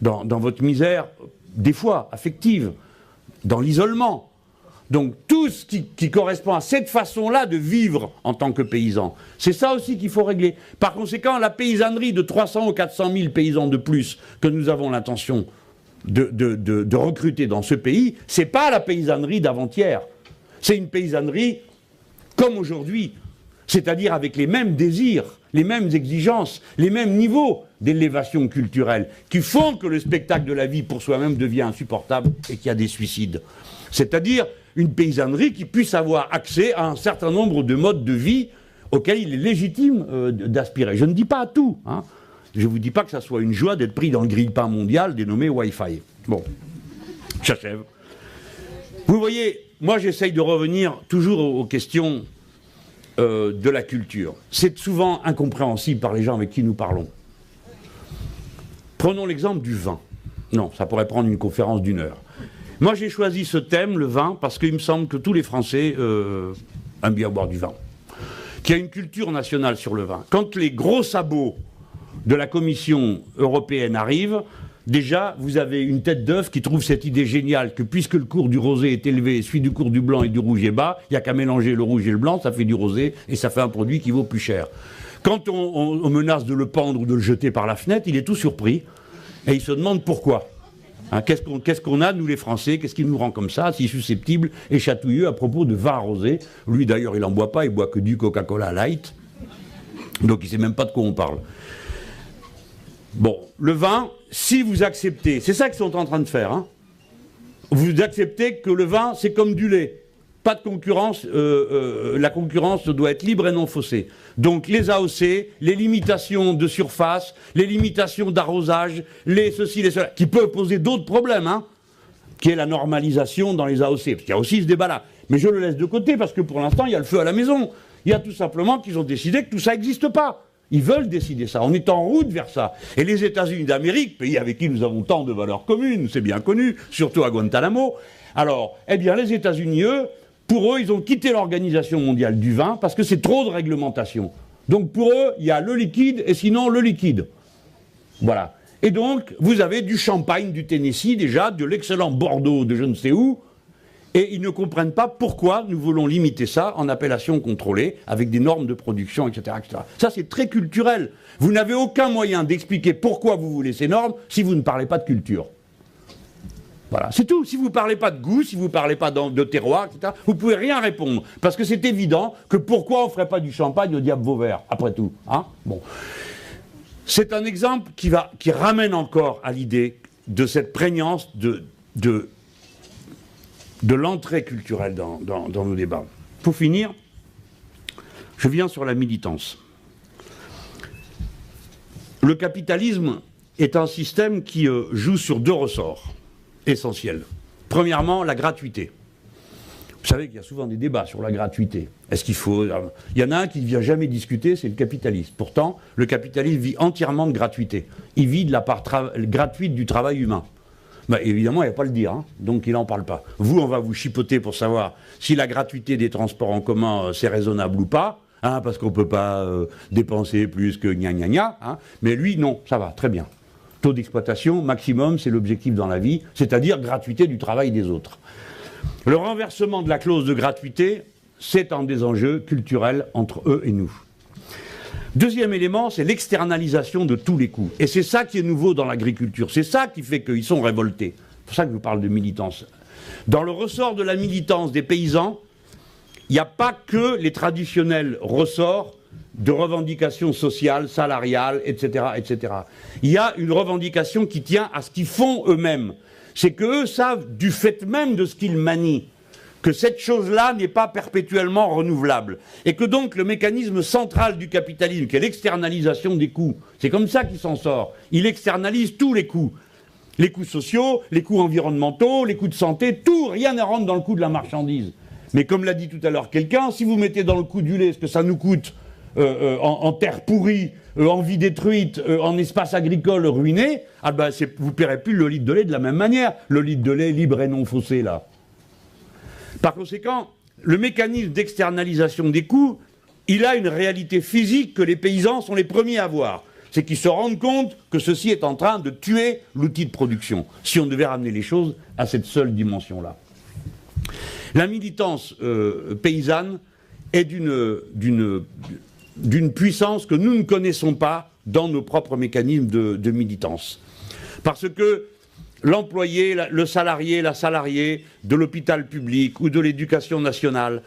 dans votre misère, des fois, affective, dans l'isolement. Donc tout ce qui correspond à cette façon-là de vivre en tant que paysan, c'est ça aussi qu'il faut régler. Par conséquent, la paysannerie de 300 ou 400 000 paysans de plus que nous avons l'intention de recruter dans ce pays, c'est pas la paysannerie d'avant-hier. C'est une paysannerie comme aujourd'hui, c'est-à-dire avec les mêmes désirs, les mêmes exigences, les mêmes niveaux d'élévation culturelle, qui font que le spectacle de la vie pour soi-même devient insupportable et qu'il y a des suicides. C'est-à-dire une paysannerie qui puisse avoir accès à un certain nombre de modes de vie auxquels il est légitime d'aspirer. Je ne dis pas à tout. Hein. Je ne vous dis pas que ça soit une joie d'être pris dans le grille-pain mondial dénommé Wi-Fi. Bon, j'achève. Vous voyez, moi j'essaye de revenir toujours aux questions de la culture. C'est souvent incompréhensible par les gens avec qui nous parlons. Prenons l'exemple du vin. Non, ça pourrait prendre une conférence d'1 heure. Moi, j'ai choisi ce thème, le vin, parce qu'il me semble que tous les Français aiment bien boire du vin. Qu'il y a une culture nationale sur le vin. Quand les gros sabots de la Commission européenne arrivent, déjà, vous avez une tête d'œuf qui trouve cette idée géniale que puisque le cours du rosé est élevé, celui du cours du blanc et du rouge est bas, il n'y a qu'à mélanger le rouge et le blanc, ça fait du rosé et ça fait un produit qui vaut plus cher. Quand on menace de le pendre ou de le jeter par la fenêtre, il est tout surpris et il se demande pourquoi. Hein, qu'est-ce qu'on a, nous les Français, qu'est-ce qui nous rend comme ça, si susceptibles et chatouilleux à propos de vin rosé. Lui d'ailleurs il n'en boit pas, il boit que du Coca-Cola Light, donc il ne sait même pas de quoi on parle. Bon, le vin, si vous acceptez, c'est ça qu'ils sont en train de faire, hein, vous acceptez que le vin, c'est comme du lait. Pas de concurrence, la concurrence doit être libre et non faussée. Donc les AOC, les limitations de surface, les limitations d'arrosage, les ceci, les cela, qui peuvent poser d'autres problèmes, hein, qui est la normalisation dans les AOC. Parce qu'il y a aussi ce débat-là. Mais je le laisse de côté parce que pour l'instant, il y a le feu à la maison. Il y a tout simplement qu'ils ont décidé que tout ça n'existe pas. Ils veulent décider ça. On est en route vers ça. Et les États-Unis d'Amérique, pays avec qui nous avons tant de valeurs communes, c'est bien connu, surtout à Guantanamo. Alors, eh bien, les États-Unis, eux, pour eux, ils ont quitté l'Organisation mondiale du vin parce que c'est trop de réglementation. Donc pour eux, il y a le liquide et sinon le liquide. Voilà. Et donc, vous avez du champagne du Tennessee déjà, de l'excellent Bordeaux de je ne sais où, et ils ne comprennent pas pourquoi nous voulons limiter ça en appellation contrôlée, avec des normes de production, etc. etc. Ça, c'est très culturel. Vous n'avez aucun moyen d'expliquer pourquoi vous voulez ces normes si vous ne parlez pas de culture. Voilà, c'est tout. Si vous ne parlez pas de goût, si vous ne parlez pas de terroir, etc., vous ne pouvez rien répondre. Parce que c'est évident que pourquoi on ne ferait pas du champagne au diable Vauvert, après tout, hein, bon. C'est un exemple qui ramène encore à l'idée de cette prégnance de l'entrée culturelle dans nos débats. Pour finir, je viens sur la militance. Le capitalisme est un système qui joue sur deux ressorts essentiels. Premièrement, la gratuité. Vous savez qu'il y a souvent des débats sur la gratuité. Est-ce qu'il faut... Il y en a un qui ne vient jamais discuter, c'est le capitalisme. Pourtant, le capitalisme vit entièrement de gratuité. Il vit de la part gratuite du travail humain. Ben, évidemment, il ne va pas le dire, hein, donc il n'en parle pas. Vous, on va vous chipoter pour savoir si la gratuité des transports en commun, c'est raisonnable ou pas, hein, parce qu'on ne peut pas dépenser plus que gna gna gna, hein, mais lui, non, ça va, très bien. Taux d'exploitation maximum, c'est l'objectif dans la vie, c'est-à-dire gratuité du travail des autres. Le renversement de la clause de gratuité, c'est un des enjeux culturels entre eux et nous. Deuxième élément, c'est l'externalisation de tous les coûts. Et c'est ça qui est nouveau dans l'agriculture. C'est ça qui fait qu'ils sont révoltés. C'est pour ça que je vous parle de militance. Dans le ressort de la militance des paysans, il n'y a pas que les traditionnels ressorts de revendications sociales, salariales, etc., etc. Il y a une revendication qui tient à ce qu'ils font eux-mêmes. C'est qu'eux savent, du fait même de ce qu'ils manient, que cette chose-là n'est pas perpétuellement renouvelable. Et que donc le mécanisme central du capitalisme, qui est l'externalisation des coûts, c'est comme ça qu'il s'en sort. Il externalise tous les coûts. Les coûts sociaux, les coûts environnementaux, les coûts de santé, tout, rien ne rentre dans le coût de la marchandise. Mais comme l'a dit tout à l'heure quelqu'un, si vous mettez dans le coût du lait ce que ça nous coûte en terre pourrie, en vie détruite, en espace agricole ruiné, ah ben vous ne paierez plus le litre de lait de la même manière, le litre de lait libre et non faussé, là. Par conséquent, le mécanisme d'externalisation des coûts, il a une réalité physique que les paysans sont les premiers à voir. C'est qu'ils se rendent compte que ceci est en train de tuer l'outil de production, si on devait ramener les choses à cette seule dimension-là. La militance paysanne est d'une puissance que nous ne connaissons pas dans nos propres mécanismes de militance. Parce que l'employé, le salarié, la salariée de l'hôpital public ou de l'éducation nationale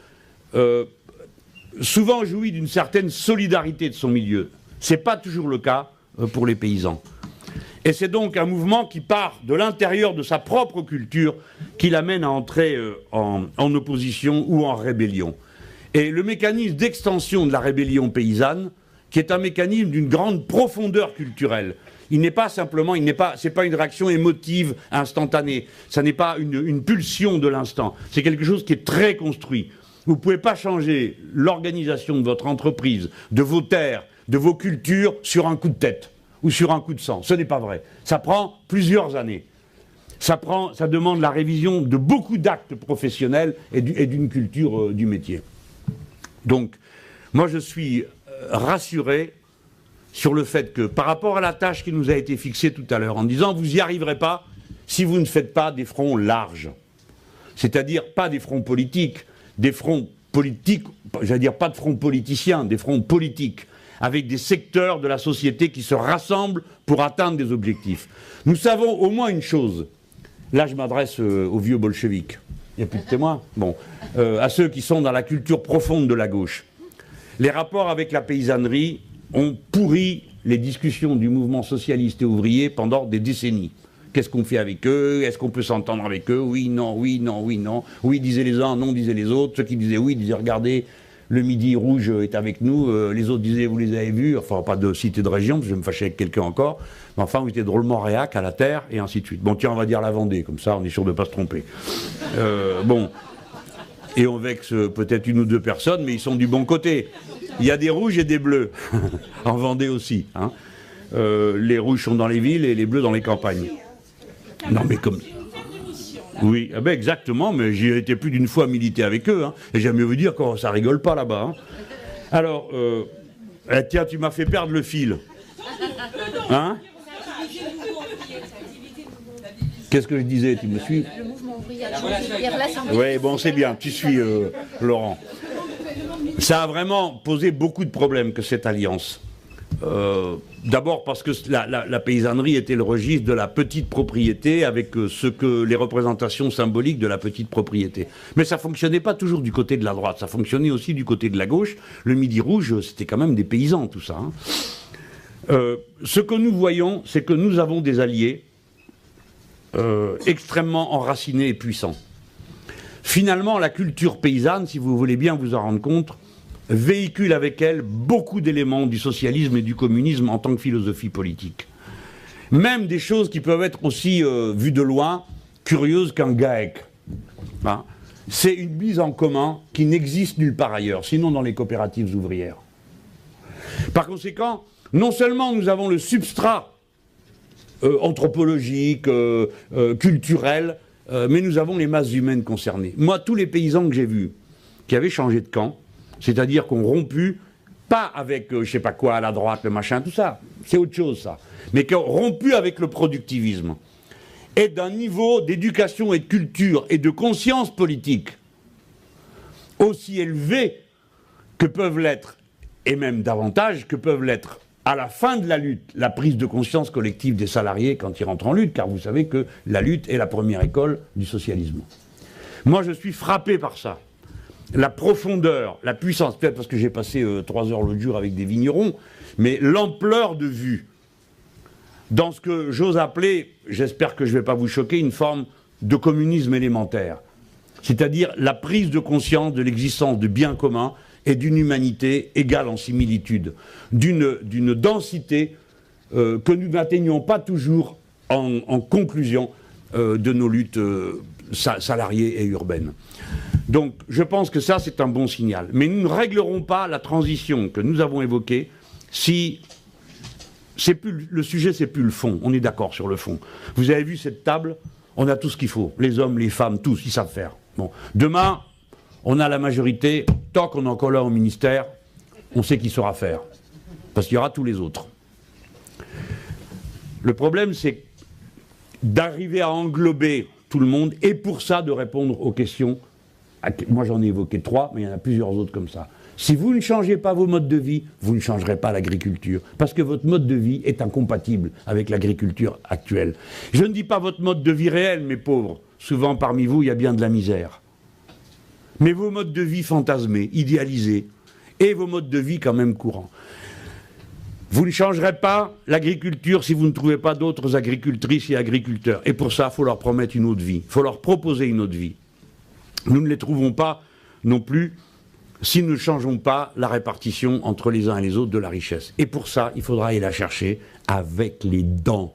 souvent jouit d'une certaine solidarité de son milieu. Ce n'est pas toujours le cas pour les paysans. Et c'est donc un mouvement qui part de l'intérieur de sa propre culture qui l'amène à entrer en opposition ou en rébellion. Et le mécanisme d'extension de la rébellion paysanne, qui est un mécanisme d'une grande profondeur culturelle, il n'est pas simplement, c'est pas une réaction émotive instantanée, ça n'est pas une pulsion de l'instant, c'est quelque chose qui est très construit. Vous ne pouvez pas changer l'organisation de votre entreprise, de vos terres, de vos cultures sur un coup de tête ou sur un coup de sang. Ce n'est pas vrai. Ça prend plusieurs années. Ça demande la révision de beaucoup d'actes professionnels et d'une culture du métier. Donc, moi je suis rassuré sur le fait que, par rapport à la tâche qui nous a été fixée tout à l'heure, en disant vous n'y arriverez pas si vous ne faites pas des fronts larges. C'est-à-dire pas des fronts politiques, j'allais dire pas de fronts politiciens, des fronts politiques, avec des secteurs de la société qui se rassemblent pour atteindre des objectifs. Nous savons au moins une chose. Là, je m'adresse aux vieux bolcheviks. Il n'y a plus de témoins. Bon, à ceux qui sont dans la culture profonde de la gauche. Les rapports avec la paysannerie ont pourri les discussions du mouvement socialiste et ouvrier pendant des décennies. Qu'est-ce qu'on fait avec eux? Est-ce qu'on peut s'entendre avec eux? Oui, non, oui, non, oui, non. Oui, disaient les uns, non, disaient les autres. Ceux qui disaient oui, disaient regardez, le Midi rouge est avec nous. Les autres disaient vous les avez vus. Enfin, pas de cité de région, parce que je vais me fâcher avec quelqu'un encore. Mais enfin, vous étiez drôlement réac à la terre, et ainsi de suite. Bon, tiens, on va dire la Vendée, comme ça, on est sûr de ne pas se tromper. Bon. Et on vexe peut-être une ou deux personnes, mais ils sont du bon côté. Il y a des rouges et des bleus. En Vendée aussi. Hein. Les rouges sont dans les villes et les bleus dans les campagnes. Non, mais comme... Oui, eh ben exactement, mais j'y ai été plus d'une fois militer avec eux, hein, et j'aime mieux vous dire que ça rigole pas là-bas. Hein. Alors, tiens, tu m'as fait perdre le fil. Hein? Qu'est-ce que je disais, tu me suis? Le mouvement ouvrier a l'Assemblée. Oui, bon, c'est bien, tu suis, Laurent. Ça a vraiment posé beaucoup de problèmes que cette alliance. D'abord parce que la paysannerie était le registre de la petite propriété avec ce que les représentations symboliques de la petite propriété. Mais ça ne fonctionnait pas toujours du côté de la droite, ça fonctionnait aussi du côté de la gauche. Le Midi rouge, c'était quand même des paysans, tout ça. Hein. Ce que nous voyons, c'est que nous avons des alliés extrêmement enracinés et puissants. Finalement, la culture paysanne, si vous voulez bien vous en rendre compte, véhicule avec elle beaucoup d'éléments du socialisme et du communisme en tant que philosophie politique. Même des choses qui peuvent être aussi vues de loin, curieuses qu'un GAEC. Hein. C'est une mise en commun qui n'existe nulle part ailleurs, sinon dans les coopératives ouvrières. Par conséquent, non seulement nous avons le substrat anthropologique, culturel, mais nous avons les masses humaines concernées. Moi, tous les paysans que j'ai vus, qui avaient changé de camp, c'est-à-dire qu'on rompu, pas avec je sais pas quoi, à la droite, le machin, tout ça, c'est autre chose ça, mais qui ont rompu avec le productivisme, et d'un niveau d'éducation et de culture et de conscience politique aussi élevé que peuvent l'être, et même davantage que peuvent l'être, à la fin de la lutte, la prise de conscience collective des salariés quand ils rentrent en lutte, car vous savez que la lutte est la première école du socialisme. Moi, je suis frappé par ça. La profondeur, la puissance, peut-être parce que j'ai passé 3 heures l'autre jour avec des vignerons, mais l'ampleur de vue dans ce que j'ose appeler, j'espère que je ne vais pas vous choquer, une forme de communisme élémentaire. C'est-à-dire la prise de conscience de l'existence de biens communs et d'une humanité égale en similitude, d'une densité que nous n'atteignons pas toujours en conclusion de nos luttes salariées et urbaines. Donc je pense que ça c'est un bon signal. Mais nous ne réglerons pas la transition que nous avons évoquée si c'est plus, le sujet c'est plus le fond. On est d'accord sur le fond. Vous avez vu cette table, on a tout ce qu'il faut. Les hommes, les femmes, tous, ils savent faire. Bon. Demain, on a la majorité, tant qu'on est encore là au ministère, on sait qui saura faire. Parce qu'il y aura tous les autres. Le problème c'est d'arriver à englober tout le monde et pour ça de répondre aux questions. Moi j'en ai évoqué 3, mais il y en a plusieurs autres comme ça. Si vous ne changez pas vos modes de vie, vous ne changerez pas l'agriculture. Parce que votre mode de vie est incompatible avec l'agriculture actuelle. Je ne dis pas votre mode de vie réel, mes pauvres. Souvent parmi vous, il y a bien de la misère. Mais vos modes de vie fantasmés, idéalisés, et vos modes de vie quand même courants. Vous ne changerez pas l'agriculture si vous ne trouvez pas d'autres agricultrices et agriculteurs. Et pour ça, il faut leur promettre une autre vie. Il faut leur proposer une autre vie. Nous ne les trouvons pas non plus si nous ne changeons pas la répartition entre les uns et les autres de la richesse. Et pour ça, il faudra aller la chercher avec les dents.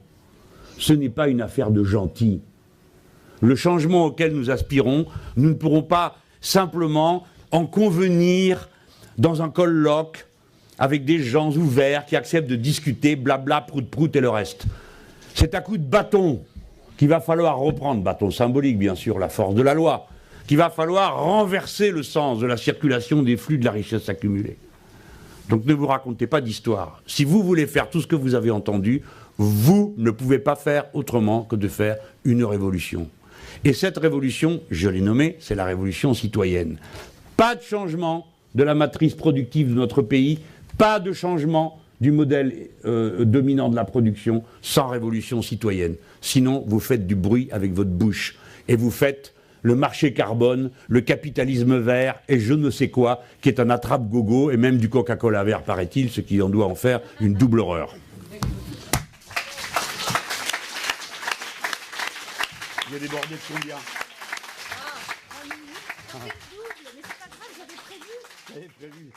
Ce n'est pas une affaire de gentils. Le changement auquel nous aspirons, nous ne pourrons pas simplement en convenir dans un colloque avec des gens ouverts qui acceptent de discuter, blabla, prout-prout et le reste. C'est à coup de bâton qu'il va falloir reprendre, bâton symbolique bien sûr, la force de la loi, qu'il va falloir renverser le sens de la circulation des flux de la richesse accumulée. Donc ne vous racontez pas d'histoire. Si vous voulez faire tout ce que vous avez entendu, vous ne pouvez pas faire autrement que de faire une révolution. Et cette révolution, je l'ai nommée, c'est la révolution citoyenne. Pas de changement de la matrice productive de notre pays, pas de changement du modèle dominant de la production sans révolution citoyenne. Sinon, vous faites du bruit avec votre bouche et vous faites le marché carbone, le capitalisme vert et je ne sais quoi, qui est un attrape-gogo, et même du Coca-Cola vert, paraît-il, ce qui en doit en faire une double horreur. Il y a débordé de combien? Double, mais c'est pas grave, j'avais prévu.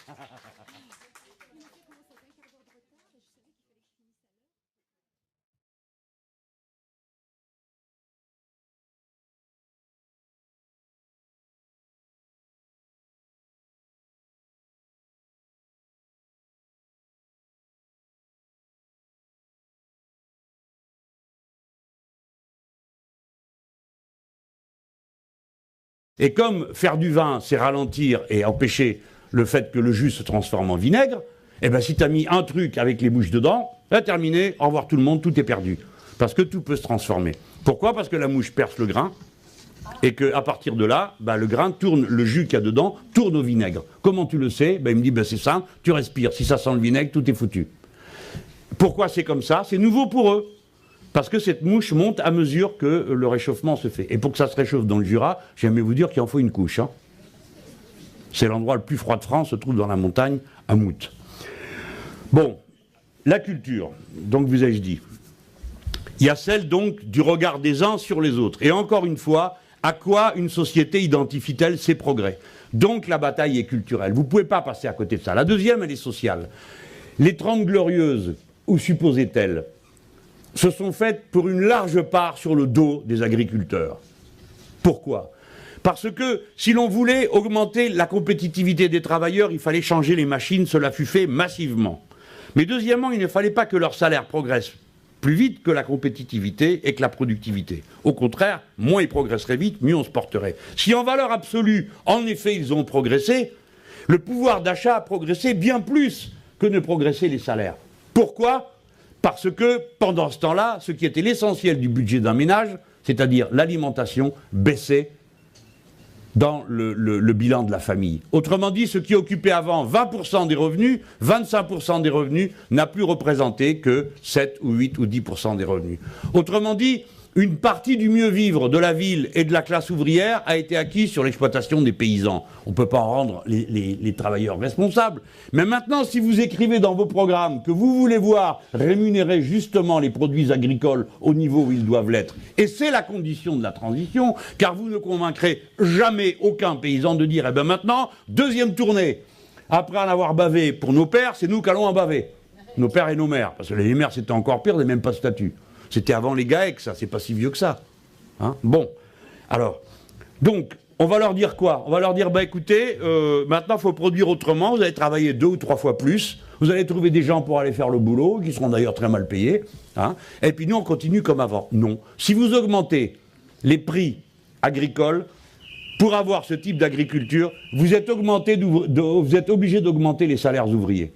Et comme faire du vin, c'est ralentir et empêcher le fait que le jus se transforme en vinaigre, eh ben si tu as mis un truc avec les mouches dedans, là terminé, au revoir tout le monde, tout est perdu. Parce que tout peut se transformer. Pourquoi? Parce que la mouche perce le grain et qu'à partir de là, bah, le grain tourne, le jus qu'il y a dedans tourne au vinaigre. Comment tu le sais? Il me dit, c'est simple, tu respires. Si ça sent le vinaigre, tout est foutu. Pourquoi c'est comme ça? C'est nouveau pour eux. Parce que cette mouche monte à mesure que le réchauffement se fait. Et pour que ça se réchauffe dans le Jura, j'aimerais vous dire qu'il en faut une couche. Hein. C'est l'endroit le plus froid de France, se trouve dans la montagne, à Mout. Bon, la culture, donc vous ai-je dit. Il y a celle donc du regard des uns sur les autres. Et encore une fois, à quoi une société identifie-t-elle ses progrès? Donc la bataille est culturelle. Vous ne pouvez pas passer à côté de ça. La deuxième, elle est sociale. Les 30 glorieuses, où supposait-elle, se sont faites pour une large part sur le dos des agriculteurs. Pourquoi? Parce que si l'on voulait augmenter la compétitivité des travailleurs, il fallait changer les machines, cela fut fait massivement. Mais deuxièmement, il ne fallait pas que leur salaire progresse plus vite que la compétitivité et que la productivité. Au contraire, moins ils progresseraient vite, mieux on se porterait. Si en valeur absolue, en effet, ils ont progressé, le pouvoir d'achat a progressé bien plus que ne progressaient les salaires. Pourquoi? Parce que, pendant ce temps-là, ce qui était l'essentiel du budget d'un ménage, c'est-à-dire l'alimentation, baissait dans le bilan de la famille. Autrement dit, ce qui occupait avant 20% des revenus, 25% des revenus, n'a plus représenté que 7 ou 8 ou 10% des revenus. Autrement dit, une partie du mieux vivre de la ville et de la classe ouvrière a été acquise sur l'exploitation des paysans. On ne peut pas en rendre les travailleurs responsables. Mais maintenant, si vous écrivez dans vos programmes que vous voulez voir rémunérer justement les produits agricoles au niveau où ils doivent l'être, et c'est la condition de la transition, car vous ne convaincrez jamais aucun paysan de dire, eh bien maintenant, deuxième tournée, après en avoir bavé pour nos pères, c'est nous qu'allons en baver. Nos pères et nos mères. Parce que les mères, c'était encore pire, ils n'avaient même pas de statut. C'était avant les GAEC, ça, c'est pas si vieux que ça. Hein, bon, alors, donc, on va leur dire quoi? On va leur dire, bah écoutez, maintenant, il faut produire autrement, vous allez travailler 2 ou 3 fois plus, vous allez trouver des gens pour aller faire le boulot, qui seront d'ailleurs très mal payés, hein, et puis nous, on continue comme avant. Non. Si vous augmentez les prix agricoles, pour avoir ce type d'agriculture, vous êtes obligé d'augmenter les salaires ouvriers.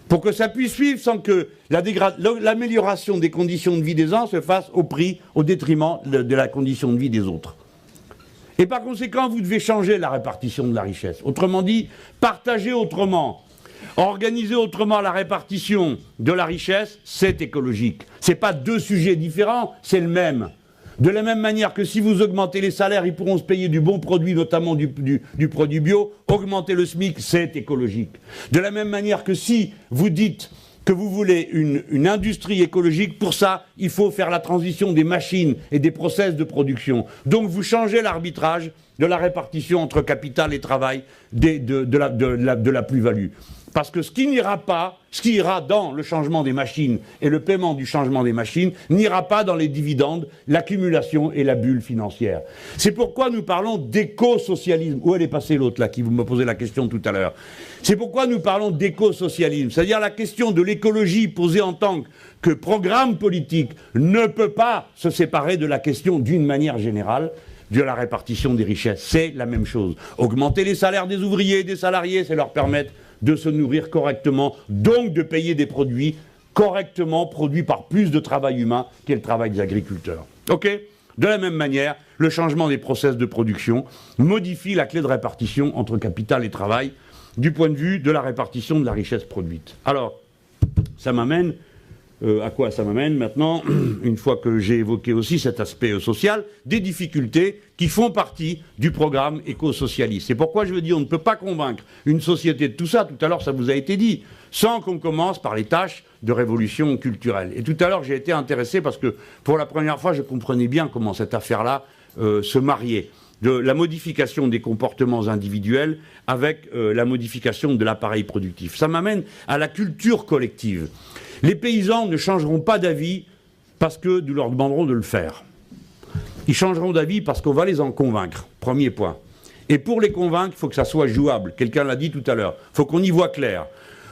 Pour que ça puisse suivre sans que l'amélioration des conditions de vie des uns se fasse au détriment de la condition de vie des autres. Et par conséquent, vous devez changer la répartition de la richesse. Autrement dit, partager autrement, organiser autrement la répartition de la richesse, c'est écologique. Ce n'est pas 2 sujets différents, c'est le même. De la même manière que si vous augmentez les salaires, ils pourront se payer du bon produit, notamment du produit bio. Augmenter le SMIC, c'est écologique. De la même manière que si vous dites que vous voulez une industrie écologique, pour ça, il faut faire la transition des machines et des process de production. Donc vous changez l'arbitrage de la répartition entre capital et travail de la plus-value. Parce que ce qui n'ira pas, ce qui ira dans le changement des machines et le paiement du changement des machines, n'ira pas dans les dividendes, l'accumulation et la bulle financière. C'est pourquoi nous parlons d'éco-socialisme. Où elle est passée l'autre là, qui vous me posait la question tout à l'heure? C'est pourquoi nous parlons d'éco-socialisme. C'est-à-dire la question de l'écologie posée en tant que programme politique ne peut pas se séparer de la question d'une manière générale de la répartition des richesses. C'est la même chose. Augmenter les salaires des ouvriers et des salariés, c'est leur permettre de se nourrir correctement, donc de payer des produits correctement produits par plus de travail humain qu'est le travail des agriculteurs. Ok? De la même manière, le changement des process de production modifie la clé de répartition entre capital et travail du point de vue de la répartition de la richesse produite. Alors, ça m'amène À quoi ça m'amène maintenant, une fois que j'ai évoqué aussi cet aspect social, des difficultés qui font partie du programme éco-socialiste. C'est pourquoi je veux dire, on ne peut pas convaincre une société de tout ça, tout à l'heure ça vous a été dit, sans qu'on commence par les tâches de révolution culturelle. Et tout à l'heure j'ai été intéressé parce que pour la première fois je comprenais bien comment cette affaire-là se mariait. De la modification des comportements individuels avec la modification de l'appareil productif. Ça m'amène à la culture collective. Les paysans ne changeront pas d'avis parce que nous leur demanderons de le faire. Ils changeront d'avis parce qu'on va les en convaincre. Premier point. Et pour les convaincre, il faut que ça soit jouable. Quelqu'un l'a dit tout à l'heure. Il faut qu'on y voit clair.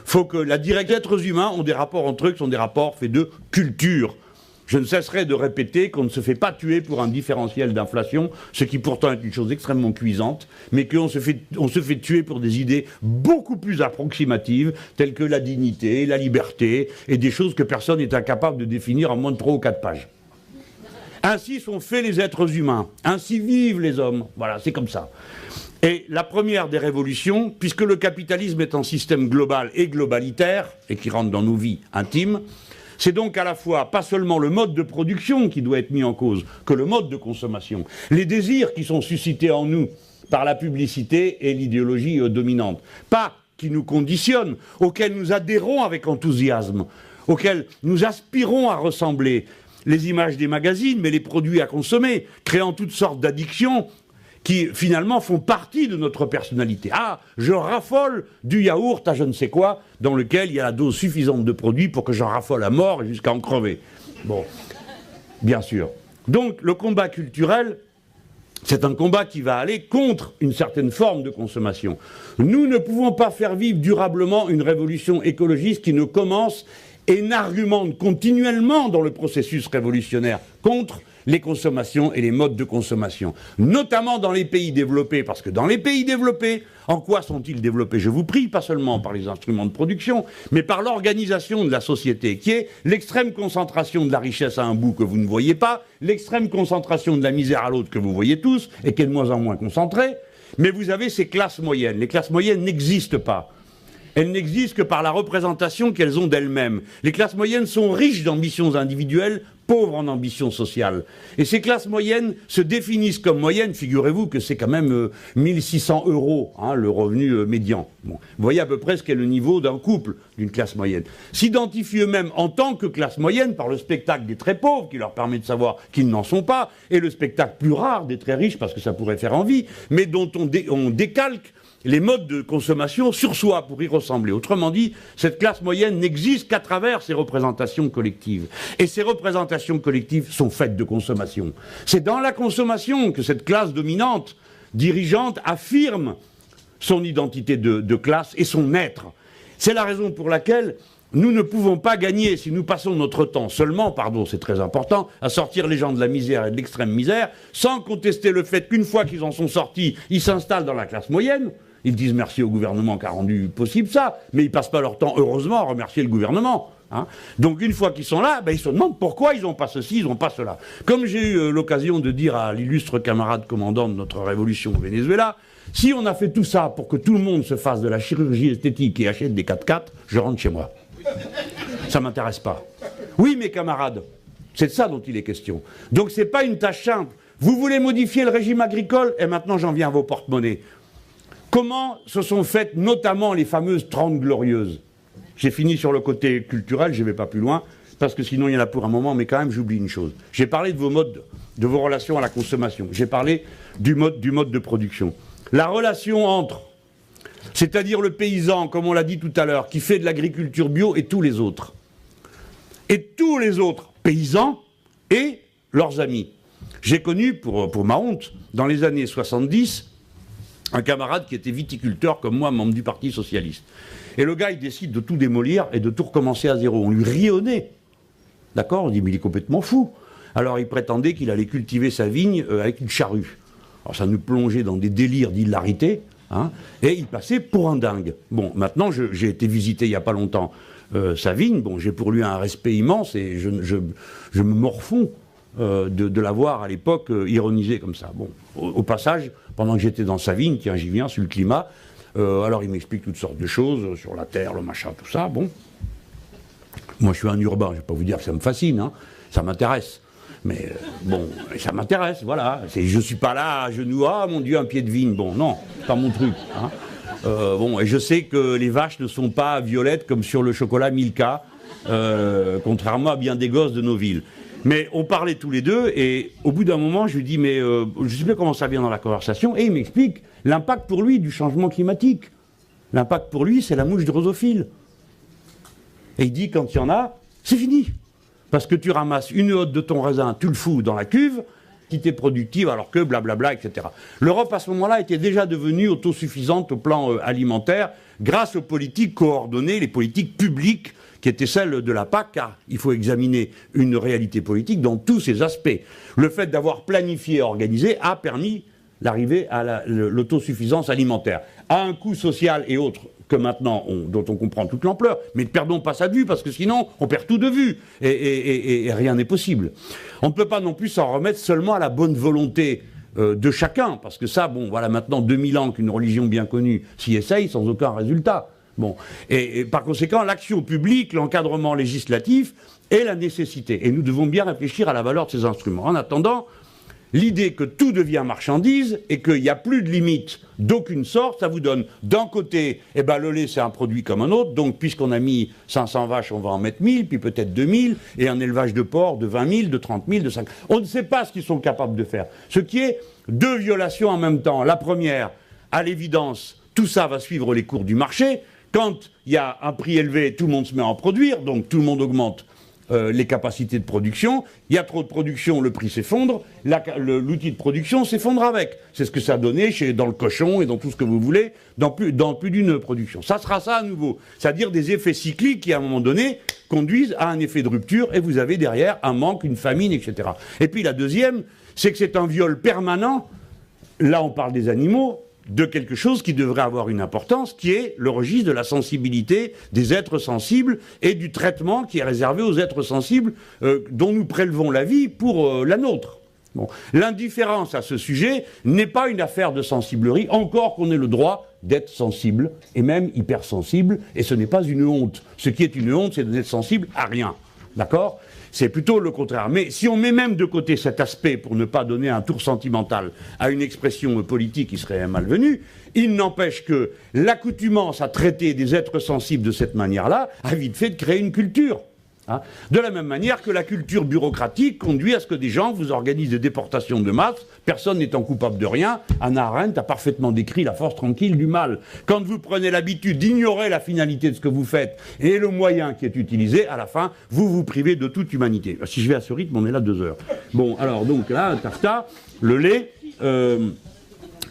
Il faut que les êtres humains ont des rapports entre eux qui sont des rapports faits de culture. Je ne cesserai de répéter qu'on ne se fait pas tuer pour un différentiel d'inflation, ce qui pourtant est une chose extrêmement cuisante, mais qu'on se fait tuer pour des idées beaucoup plus approximatives, telles que la dignité, la liberté, et des choses que personne n'est incapable de définir en moins de 3 ou 4 pages. Ainsi sont faits les êtres humains, ainsi vivent les hommes. Voilà, c'est comme ça. Et la première des révolutions, puisque le capitalisme est un système global et globalitaire, et qui rentre dans nos vies intimes, c'est donc à la fois pas seulement le mode de production qui doit être mis en cause, que le mode de consommation. Les désirs qui sont suscités en nous par la publicité et l'idéologie dominante. Pas qui nous conditionnent, auxquels nous adhérons avec enthousiasme, auxquels nous aspirons à ressembler. Les images des magazines, mais les produits à consommer, créant toutes sortes d'addictions qui finalement font partie de notre personnalité. Ah, je raffole du yaourt à je ne sais quoi, dans lequel il y a la dose suffisante de produits pour que j'en raffole à mort et jusqu'à en crever. Bon, bien sûr. Donc le combat culturel, c'est un combat qui va aller contre une certaine forme de consommation. Nous ne pouvons pas faire vivre durablement une révolution écologiste qui ne commence et n'argumente continuellement dans le processus révolutionnaire contre les consommations et les modes de consommation, notamment dans les pays développés, parce que dans les pays développés, en quoi sont-ils développés? Je vous prie, pas seulement par les instruments de production, mais par l'organisation de la société, qui est l'extrême concentration de la richesse à un bout que vous ne voyez pas, l'extrême concentration de la misère à l'autre que vous voyez tous, et qui est de moins en moins concentrée, mais vous avez ces classes moyennes. Les classes moyennes n'existent pas. Elles n'existent que par la représentation qu'elles ont d'elles-mêmes. Les classes moyennes sont riches d'ambitions individuelles, pauvres en ambitions sociales. Et ces classes moyennes se définissent comme moyennes, figurez-vous que c'est quand même 1600 €, hein, le revenu médian. Bon. Vous voyez à peu près ce qu'est le niveau d'un couple d'une classe moyenne. S'identifient eux-mêmes en tant que classe moyenne par le spectacle des très pauvres, qui leur permet de savoir qu'ils n'en sont pas, et le spectacle plus rare des très riches, parce que ça pourrait faire envie, mais dont on décalque les modes de consommation sur soi pour y ressembler. Autrement dit, cette classe moyenne n'existe qu'à travers ces représentations collectives. Et ces représentations collectives sont faites de consommation. C'est dans la consommation que cette classe dominante, dirigeante, affirme son identité de classe et son être. C'est la raison pour laquelle nous ne pouvons pas gagner si nous passons notre temps seulement, pardon, c'est très important, à sortir les gens de la misère et de l'extrême misère, sans contester le fait qu'une fois qu'ils en sont sortis, ils s'installent dans la classe moyenne. Ils disent merci au gouvernement qui a rendu possible ça, mais ils ne passent pas leur temps, heureusement, à remercier le gouvernement. Hein. Donc une fois qu'ils sont là, ben, ils se demandent pourquoi ils n'ont pas ceci, ils n'ont pas cela. Comme j'ai eu l'occasion de dire à l'illustre camarade commandant de notre révolution au Venezuela, si on a fait tout ça pour que tout le monde se fasse de la chirurgie esthétique et achète des 4x4, je rentre chez moi. Ça ne m'intéresse pas. Oui, mes camarades, c'est de ça dont il est question. Donc ce n'est pas une tâche simple. Vous voulez modifier le régime agricole, et maintenant j'en viens à vos porte-monnaies. Comment se sont faites notamment les fameuses 30 glorieuses? J'ai fini sur le côté culturel, je ne vais pas plus loin, parce que sinon il y en a pour un moment, mais quand même j'oublie une chose. J'ai parlé de vos modes, de vos relations à la consommation. J'ai parlé du mode de production. La relation entre, c'est-à-dire le paysan, comme on l'a dit tout à l'heure, qui fait de l'agriculture bio, et tous les autres. Et tous les autres paysans et leurs amis. J'ai connu, pour ma honte, dans les années 70, un camarade qui était viticulteur comme moi, membre du Parti Socialiste. Et le gars, il décide de tout démolir et de tout recommencer à zéro. On lui riait au nez. D'accord? On dit, mais il est complètement fou. Alors il prétendait qu'il allait cultiver sa vigne avec une charrue. Alors ça nous plongeait dans des délires d'hilarité, hein, et il passait pour un dingue. Bon, maintenant, j'ai été visiter il n'y a pas longtemps sa vigne. Bon, j'ai pour lui un respect immense et je me morfonds de l'avoir à l'époque ironisé comme ça. Bon, au passage, pendant que j'étais dans sa vigne, tiens, j'y viens, sur le climat, alors il m'explique toutes sortes de choses, sur la terre, le machin, tout ça, bon. Moi, je suis un urbain, je ne vais pas vous dire que ça me fascine, hein, ça m'intéresse. Mais bon, ça m'intéresse, voilà. Je ne suis pas là à genoux, ah mon Dieu, un pied de vigne. Bon, non, c'est pas mon truc. Hein. Bon, et je sais que les vaches ne sont pas violettes comme sur le chocolat Milka, contrairement à bien des gosses de nos villes. Mais on parlait tous les deux, et au bout d'un moment, je lui dis, mais je ne sais plus comment ça vient dans la conversation, et il m'explique l'impact pour lui du changement climatique. L'impact pour lui, c'est la mouche drosophile. Et il dit, quand il y en a, c'est fini. Parce que tu ramasses une hotte de ton raisin, tu le fous dans la cuve, qui t'est productive, alors que blablabla, etc. L'Europe, à ce moment-là, était déjà devenue autosuffisante au plan alimentaire, grâce aux politiques coordonnées, les politiques publiques, qui étaient celles de la PAC, car il faut examiner une réalité politique dans tous ses aspects. Le fait d'avoir planifié et organisé a permis l'arrivée à l'autosuffisance alimentaire, à un coût social et autres que maintenant, dont on comprend toute l'ampleur, mais ne perdons pas ça de vue, parce que sinon, on perd tout de vue, et rien n'est possible. On ne peut pas non plus s'en remettre seulement à la bonne volonté de chacun, parce que ça, bon, voilà maintenant 2000 ans qu'une religion bien connue s'y essaye sans aucun résultat. Bon. Et par conséquent, l'action publique, l'encadrement législatif est la nécessité. Et nous devons bien réfléchir à la valeur de ces instruments. En attendant, l'idée que tout devient marchandise et qu'il n'y a plus de limite d'aucune sorte, ça vous donne d'un côté, eh ben, le lait c'est un produit comme un autre, donc puisqu'on a mis 500 vaches, on va en mettre 1000, puis peut-être 2000, et un élevage de porc de 20 000, de 30 000, de 5 000. On ne sait pas ce qu'ils sont capables de faire. Ce qui est deux violations en même temps. La première, à l'évidence, tout ça va suivre les cours du marché. Quand il y a un prix élevé, tout le monde se met à en produire, donc tout le monde augmente les capacités de production. Il y a trop de production, le prix s'effondre, l'outil de production s'effondre avec. C'est ce que ça a donné dans le cochon et dans tout ce que vous voulez, dans plus d'une production. Ça sera ça à nouveau. C'est-à-dire des effets cycliques qui, à un moment donné, conduisent à un effet de rupture et vous avez derrière un manque, une famine, etc. Et puis la deuxième, c'est que c'est un viol permanent, là on parle des animaux, de quelque chose qui devrait avoir une importance, qui est le registre de la sensibilité des êtres sensibles et du traitement qui est réservé aux êtres sensibles dont nous prélevons la vie pour la nôtre. Bon. L'indifférence à ce sujet n'est pas une affaire de sensiblerie, encore qu'on ait le droit d'être sensible, et même hypersensible, et ce n'est pas une honte. Ce qui est une honte, c'est d'être sensible à rien. D'accord ? C'est plutôt le contraire. Mais si on met même de côté cet aspect pour ne pas donner un tour sentimental à une expression politique qui serait malvenue, il n'empêche que l'accoutumance à traiter des êtres sensibles de cette manière-là a vite fait de créer une culture. Hein, de la même manière que la culture bureaucratique conduit à ce que des gens vous organisent des déportations de masse, personne n'étant coupable de rien. Hannah Arendt a parfaitement décrit la force tranquille du mal. Quand vous prenez l'habitude d'ignorer la finalité de ce que vous faites et le moyen qui est utilisé, à la fin, vous vous privez de toute humanité. Si je vais à ce rythme, on est là 2 heures. Bon, alors donc là, tarta, le lait,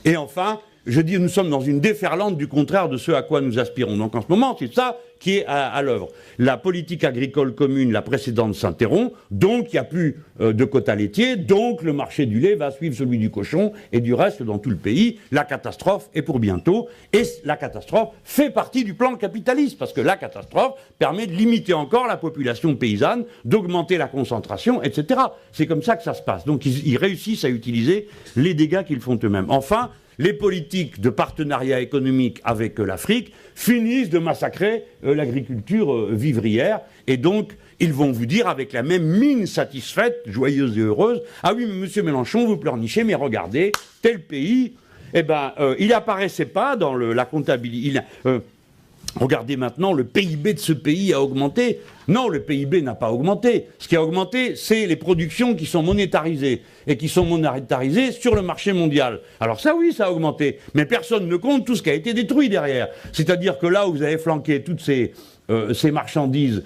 et enfin, je dis, nous sommes dans une déferlante du contraire de ce à quoi nous aspirons. Donc en ce moment, c'est ça qui est à l'œuvre. La politique agricole commune, la précédente, s'interrompt, donc il n'y a plus de quotas laitiers, donc le marché du lait va suivre celui du cochon et du reste dans tout le pays. La catastrophe est pour bientôt, et la catastrophe fait partie du plan capitaliste, parce que la catastrophe permet de limiter encore la population paysanne, d'augmenter la concentration, etc. C'est comme ça que ça se passe. Donc ils réussissent à utiliser les dégâts qu'ils font eux-mêmes. Enfin, les politiques de partenariat économique avec l'Afrique finissent de massacrer l'agriculture vivrière, et donc ils vont vous dire avec la même mine satisfaite, joyeuse et heureuse, ah oui, mais monsieur Mélenchon, vous pleurnichez, mais regardez, tel pays, eh ben, il apparaissait pas dans la comptabilité. Regardez maintenant, le PIB de ce pays a augmenté. Non, le PIB n'a pas augmenté. Ce qui a augmenté, c'est les productions qui sont monétarisées, et qui sont monétarisées sur le marché mondial. Alors ça, oui, ça a augmenté. Mais personne ne compte tout ce qui a été détruit derrière. C'est-à-dire que là où vous avez flanqué toutes ces marchandises,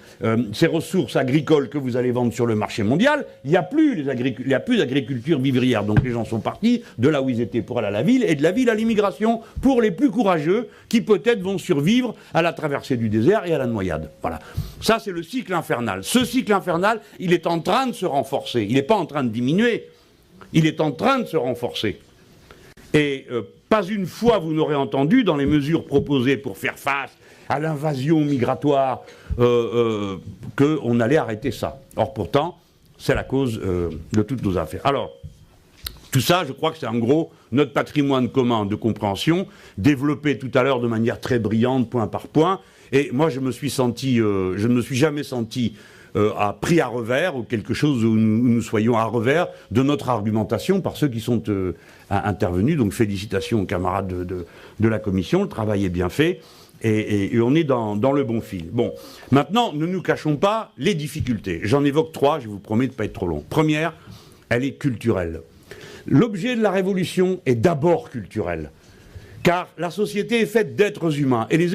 ces ressources agricoles que vous allez vendre sur le marché mondial, il n'y a plus d'agriculture vivrière. Donc les gens sont partis de là où ils étaient pour aller à la ville, et de la ville à l'immigration pour les plus courageux qui peut-être vont survivre à la traversée du désert et à la noyade. Voilà. Ça, c'est le cycle infernal. Ce cycle infernal, il est en train de se renforcer. Il n'est pas en train de diminuer. Il est en train de se renforcer. Et pas une fois vous n'aurez entendu, dans les mesures proposées pour faire face à l'invasion migratoire, qu'on allait arrêter ça. Or pourtant, c'est la cause de toutes nos affaires. Alors, Tout ça, je crois que c'est en gros notre patrimoine commun de compréhension, développé tout à l'heure de manière très brillante, point par point. Et moi, je ne me suis jamais senti pris à revers, ou quelque chose où nous soyons à revers de notre argumentation par ceux qui sont intervenus. Donc félicitations aux camarades de la commission, le travail est bien fait. Et on est dans le bon fil. Bon, maintenant, ne nous cachons pas les difficultés. J'en évoque 3, je vous promets de ne pas être trop long. Première, elle est culturelle. L'objet de la révolution est d'abord culturel, car la société est faite d'êtres humains. Et les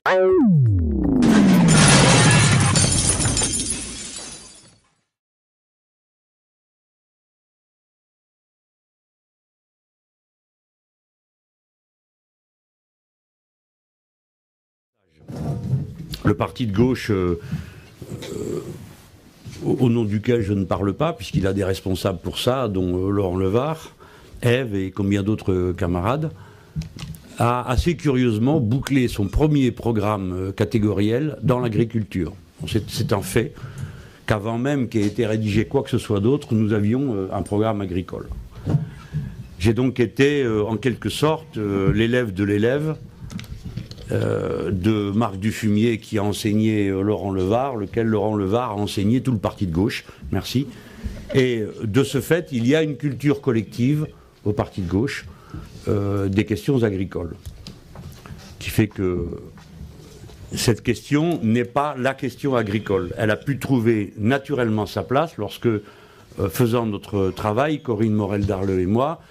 le parti de gauche, au nom duquel je ne parle pas, puisqu'il a des responsables pour ça, dont Laurent Levard, Ève et combien d'autres camarades, a assez curieusement bouclé son premier programme catégoriel dans l'agriculture. C'est un fait qu'avant même qu'ait été rédigé quoi que ce soit d'autre, nous avions un programme agricole. J'ai donc été, en quelque sorte, l'élève de l'élève de Marc Dufumier qui a enseigné Laurent Levard, lequel Laurent Levard a enseigné tout le parti de gauche. Merci. Et de ce fait, il y a une culture collective au parti de gauche des questions agricoles, qui fait que cette question n'est pas la question agricole. Elle a pu trouver naturellement sa place lorsque, faisant notre travail, Corinne Morel-Darleux et moi,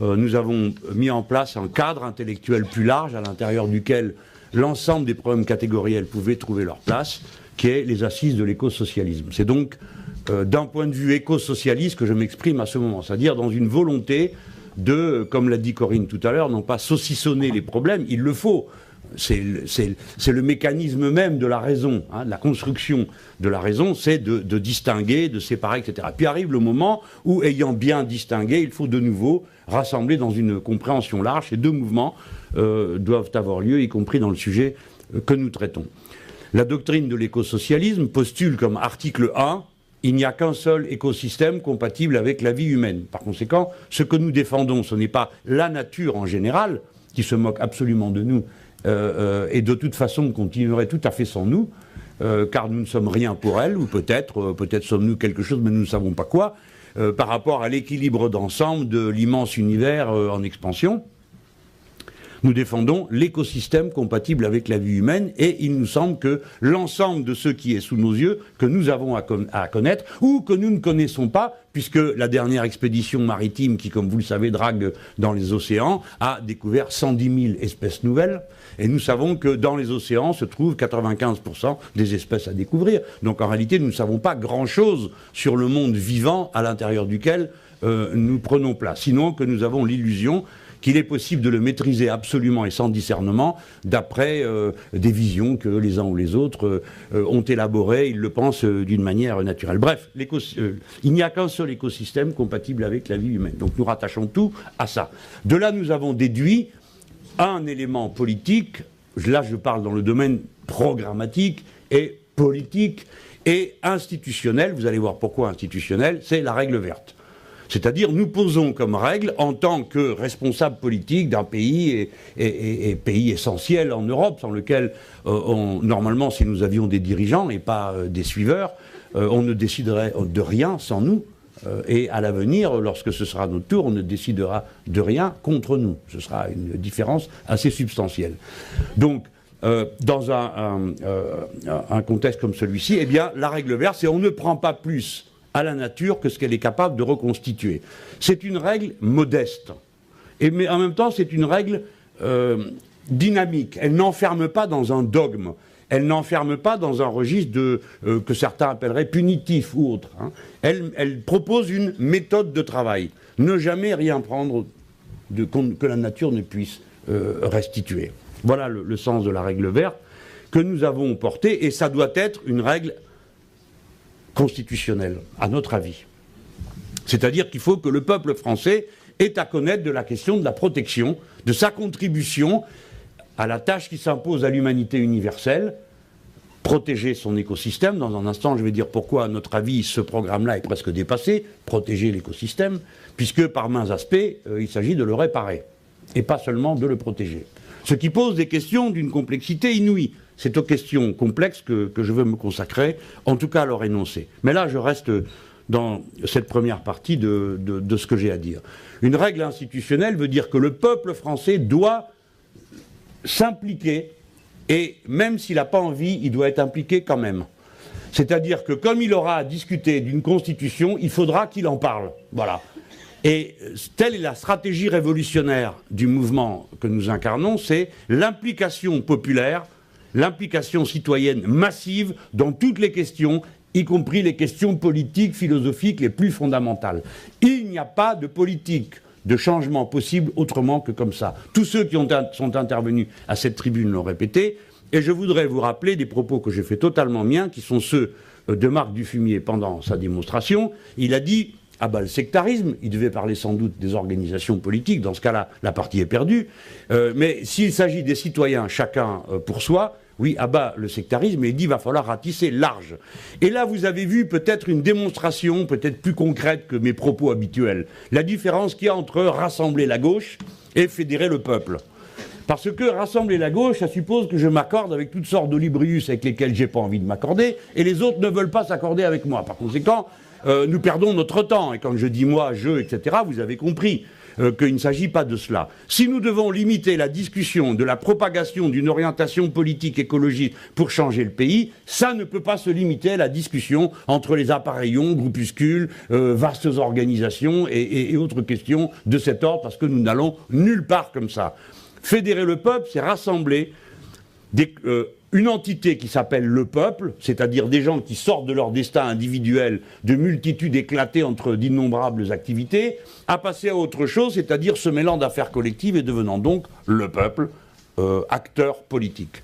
nous avons mis en place un cadre intellectuel plus large à l'intérieur duquel l'ensemble des problèmes catégoriels pouvaient trouver leur place, qui est les assises de l'écosocialisme. C'est donc d'un point de vue écosocialiste que je m'exprime à ce moment, c'est-à-dire dans une volonté de, comme l'a dit Corinne tout à l'heure, non pas saucissonner les problèmes, il le faut. C'est le mécanisme même de la raison, hein, de la construction de la raison, c'est de distinguer, de séparer, etc. Puis arrive le moment où, ayant bien distingué, il faut de nouveau rassembler dans une compréhension large. Ces deux mouvements doivent avoir lieu, y compris dans le sujet que nous traitons. La doctrine de l'écosocialisme postule comme article 1, il n'y a qu'un seul écosystème compatible avec la vie humaine. Par conséquent, ce que nous défendons, ce n'est pas la nature en général, qui se moque absolument de nous, et de toute façon continuerait tout à fait sans nous, car nous ne sommes rien pour elle, ou peut-être sommes-nous quelque chose, mais nous ne savons pas quoi, par rapport à l'équilibre d'ensemble de l'immense univers en expansion. Nous défendons l'écosystème compatible avec la vie humaine, et il nous semble que l'ensemble de ce qui est sous nos yeux, que nous avons à connaître, ou que nous ne connaissons pas, puisque la dernière expédition maritime qui, comme vous le savez, drague dans les océans, a découvert 110 000 espèces nouvelles, et nous savons que dans les océans se trouvent 95% des espèces à découvrir. Donc en réalité, nous ne savons pas grand-chose sur le monde vivant à l'intérieur duquel nous prenons place, sinon que nous avons l'illusion qu'il est possible de le maîtriser absolument et sans discernement, d'après des visions que les uns ou les autres ont élaborées, ils le pensent d'une manière naturelle. Bref, il n'y a qu'un seul écosystème compatible avec la vie humaine. Donc nous rattachons tout à ça. De là, nous avons déduit un élément politique, là je parle dans le domaine programmatique et politique et institutionnel, vous allez voir pourquoi institutionnel, c'est la règle verte. C'est-à-dire, nous posons comme règle, en tant que responsable politique d'un pays, et pays essentiel en Europe, sans lequel, normalement, si nous avions des dirigeants et pas des suiveurs, on ne déciderait de rien sans nous. Et à l'avenir, lorsque ce sera notre tour, on ne décidera de rien contre nous. Ce sera une différence assez substantielle. Donc, dans un contexte comme celui-ci, eh bien, la règle verte, c'est on ne prend pas plus à la nature que ce qu'elle est capable de reconstituer. C'est une règle modeste, mais en même temps c'est une règle dynamique. Elle n'enferme pas dans un dogme, elle n'enferme pas dans un registre que certains appelleraient punitif ou autre. Hein. Elle propose une méthode de travail. Ne jamais rien prendre que la nature ne puisse restituer. Voilà le sens de la règle verte que nous avons portée, et ça doit être une règle constitutionnelle, à notre avis. C'est-à-dire qu'il faut que le peuple français ait à connaître de la question de la protection, de sa contribution à la tâche qui s'impose à l'humanité universelle, protéger son écosystème. Dans un instant, je vais dire pourquoi, à notre avis, ce programme-là est presque dépassé, protéger l'écosystème, puisque par maints aspects, il s'agit de le réparer, et pas seulement de le protéger. Ce qui pose des questions d'une complexité inouïe. C'est aux questions complexes que je veux me consacrer, en tout cas à leur énoncer. Mais là, je reste dans cette première partie de ce que j'ai à dire. Une règle institutionnelle veut dire que le peuple français doit s'impliquer, et même s'il n'a pas envie, il doit être impliqué quand même. C'est-à-dire que comme il aura à discuter d'une constitution, il faudra qu'il en parle. Voilà. Et telle est la stratégie révolutionnaire du mouvement que nous incarnons, c'est l'implication populaire, l'implication citoyenne massive dans toutes les questions, y compris les questions politiques, philosophiques les plus fondamentales. Il n'y a pas de politique de changement possible autrement que comme ça. Tous ceux qui sont intervenus à cette tribune l'ont répété, et je voudrais vous rappeler des propos que j'ai fait totalement miens, qui sont ceux de Marc Dufumier pendant sa démonstration. Il a dit: ah ben le sectarisme, il devait parler sans doute des organisations politiques, dans ce cas-là, la partie est perdue, mais s'il s'agit des citoyens, chacun pour soi, oui, ah bah le sectarisme, il dit, va falloir ratisser large. Et là, vous avez vu peut-être une démonstration, peut-être plus concrète que mes propos habituels, la différence qu'il y a entre rassembler la gauche et fédérer le peuple. Parce que rassembler la gauche, ça suppose que je m'accorde avec toutes sortes d'olibrius avec lesquels j'ai pas envie de m'accorder, et les autres ne veulent pas s'accorder avec moi. Par conséquent, nous perdons notre temps. Et quand je dis moi, je, etc., vous avez compris qu'il ne s'agit pas de cela. Si nous devons limiter la discussion de la propagation d'une orientation politique écologique pour changer le pays, ça ne peut pas se limiter à la discussion entre les appareillons, groupuscules, vastes organisations et autres questions de cet ordre, parce que nous n'allons nulle part comme ça. Fédérer le peuple, c'est rassembler une entité qui s'appelle le peuple, c'est-à-dire des gens qui sortent de leur destin individuel, de multitudes éclatées entre d'innombrables activités, à passer à autre chose, c'est-à-dire se mêlant d'affaires collectives et devenant donc le peuple, acteur politique.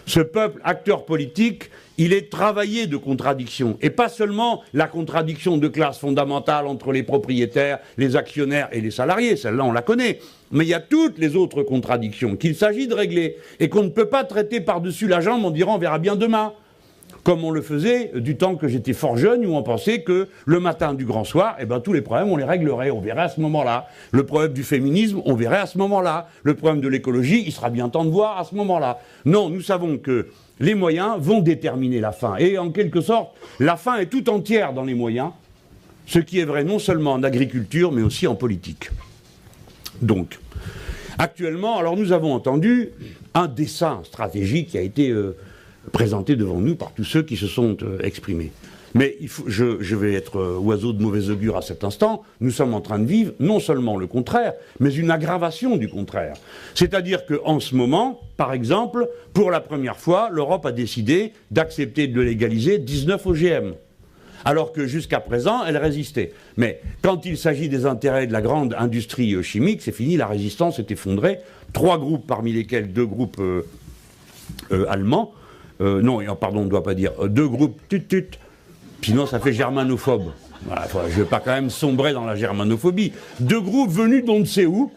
Ce peuple, acteur politique, il est travaillé de contradictions, et pas seulement la contradiction de classe fondamentale entre les propriétaires, les actionnaires et les salariés, celle-là on la connaît, mais il y a toutes les autres contradictions qu'il s'agit de régler, et qu'on ne peut pas traiter par-dessus la jambe en disant on verra bien demain, comme on le faisait du temps que j'étais fort jeune, où on pensait que le matin du grand soir, eh ben, tous les problèmes on les réglerait, on verrait à ce moment-là. Le problème du féminisme, on verrait à ce moment-là. Le problème de l'écologie, il sera bien temps de voir à ce moment-là. Non, nous savons que les moyens vont déterminer la fin. Et en quelque sorte, la fin est tout entière dans les moyens, ce qui est vrai non seulement en agriculture, mais aussi en politique. Donc, actuellement, alors nous avons entendu un dessin stratégique qui a été présenté devant nous par tous ceux qui se sont exprimés. Mais je vais être oiseau de mauvais augure à cet instant, nous sommes en train de vivre non seulement le contraire, mais une aggravation du contraire. C'est-à-dire qu'en ce moment, par exemple, pour la première fois, l'Europe a décidé d'accepter de légaliser 19 OGM. Alors que jusqu'à présent, elle résistait. Mais quand il s'agit des intérêts de la grande industrie chimique, c'est fini, la résistance est effondrée. 3 groupes, parmi lesquels 2 groupes allemands, non, pardon, on ne doit pas dire, 2 groupes sinon ça fait germanophobe. Voilà, je ne vais pas quand même sombrer dans la germanophobie. 2 groupes venus d'on ne sait où,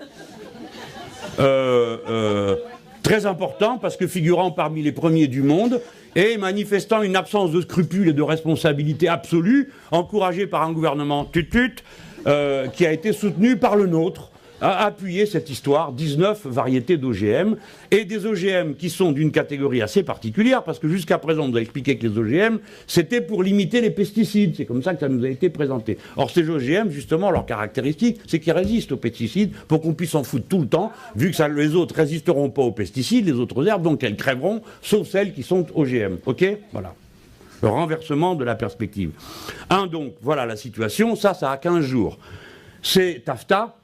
très importants parce que figurant parmi les premiers du monde et manifestant une absence de scrupules et de responsabilité absolue, encouragé par un gouvernement qui a été soutenu par le nôtre, a appuyé cette histoire, 19 variétés d'OGM, et des OGM qui sont d'une catégorie assez particulière, parce que jusqu'à présent, on nous a expliqué que les OGM, c'était pour limiter les pesticides, c'est comme ça que ça nous a été présenté. Or, ces OGM, justement, leur caractéristique, c'est qu'ils résistent aux pesticides, pour qu'on puisse en foutre tout le temps, vu que les autres résisteront pas aux pesticides, les autres herbes, donc elles crèveront, sauf celles qui sont OGM. Ok ? Voilà. Le renversement de la perspective. Donc, voilà la situation, ça a 15 jours. C'est TAFTA,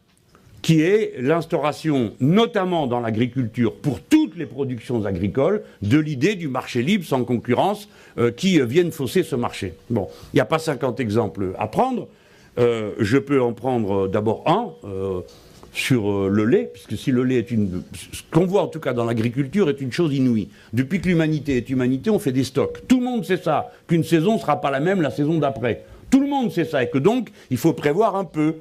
qui est l'instauration, notamment dans l'agriculture, pour toutes les productions agricoles, de l'idée du marché libre sans concurrence qui viennent fausser ce marché. Bon, il n'y a pas 50 exemples à prendre. Je peux en prendre d'abord un sur le lait, puisque si le lait est ce qu'on voit en tout cas dans l'agriculture est une chose inouïe. Depuis que l'humanité est humanité, on fait des stocks. Tout le monde sait ça, qu'une saison ne sera pas la même la saison d'après. Tout le monde sait ça, et que donc, il faut prévoir un peu.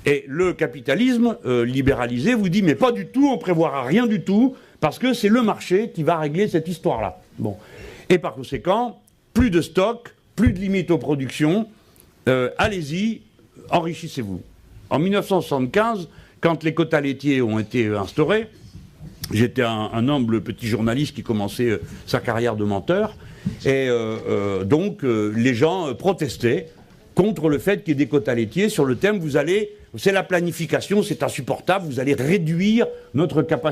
Et le capitalisme libéralisé vous dit mais pas du tout, on ne prévoira rien du tout, parce que c'est le marché qui va régler cette histoire-là. Bon. Et par conséquent, plus de stock, plus de limites aux productions, allez-y, enrichissez-vous. En 1975, quand les quotas laitiers ont été instaurés, j'étais un humble petit journaliste qui commençait sa carrière de menteur, et donc les gens protestaient contre le fait qu'il y ait des quotas laitiers sur le thème c'est la planification, c'est insupportable, vous allez réduire notre capacité.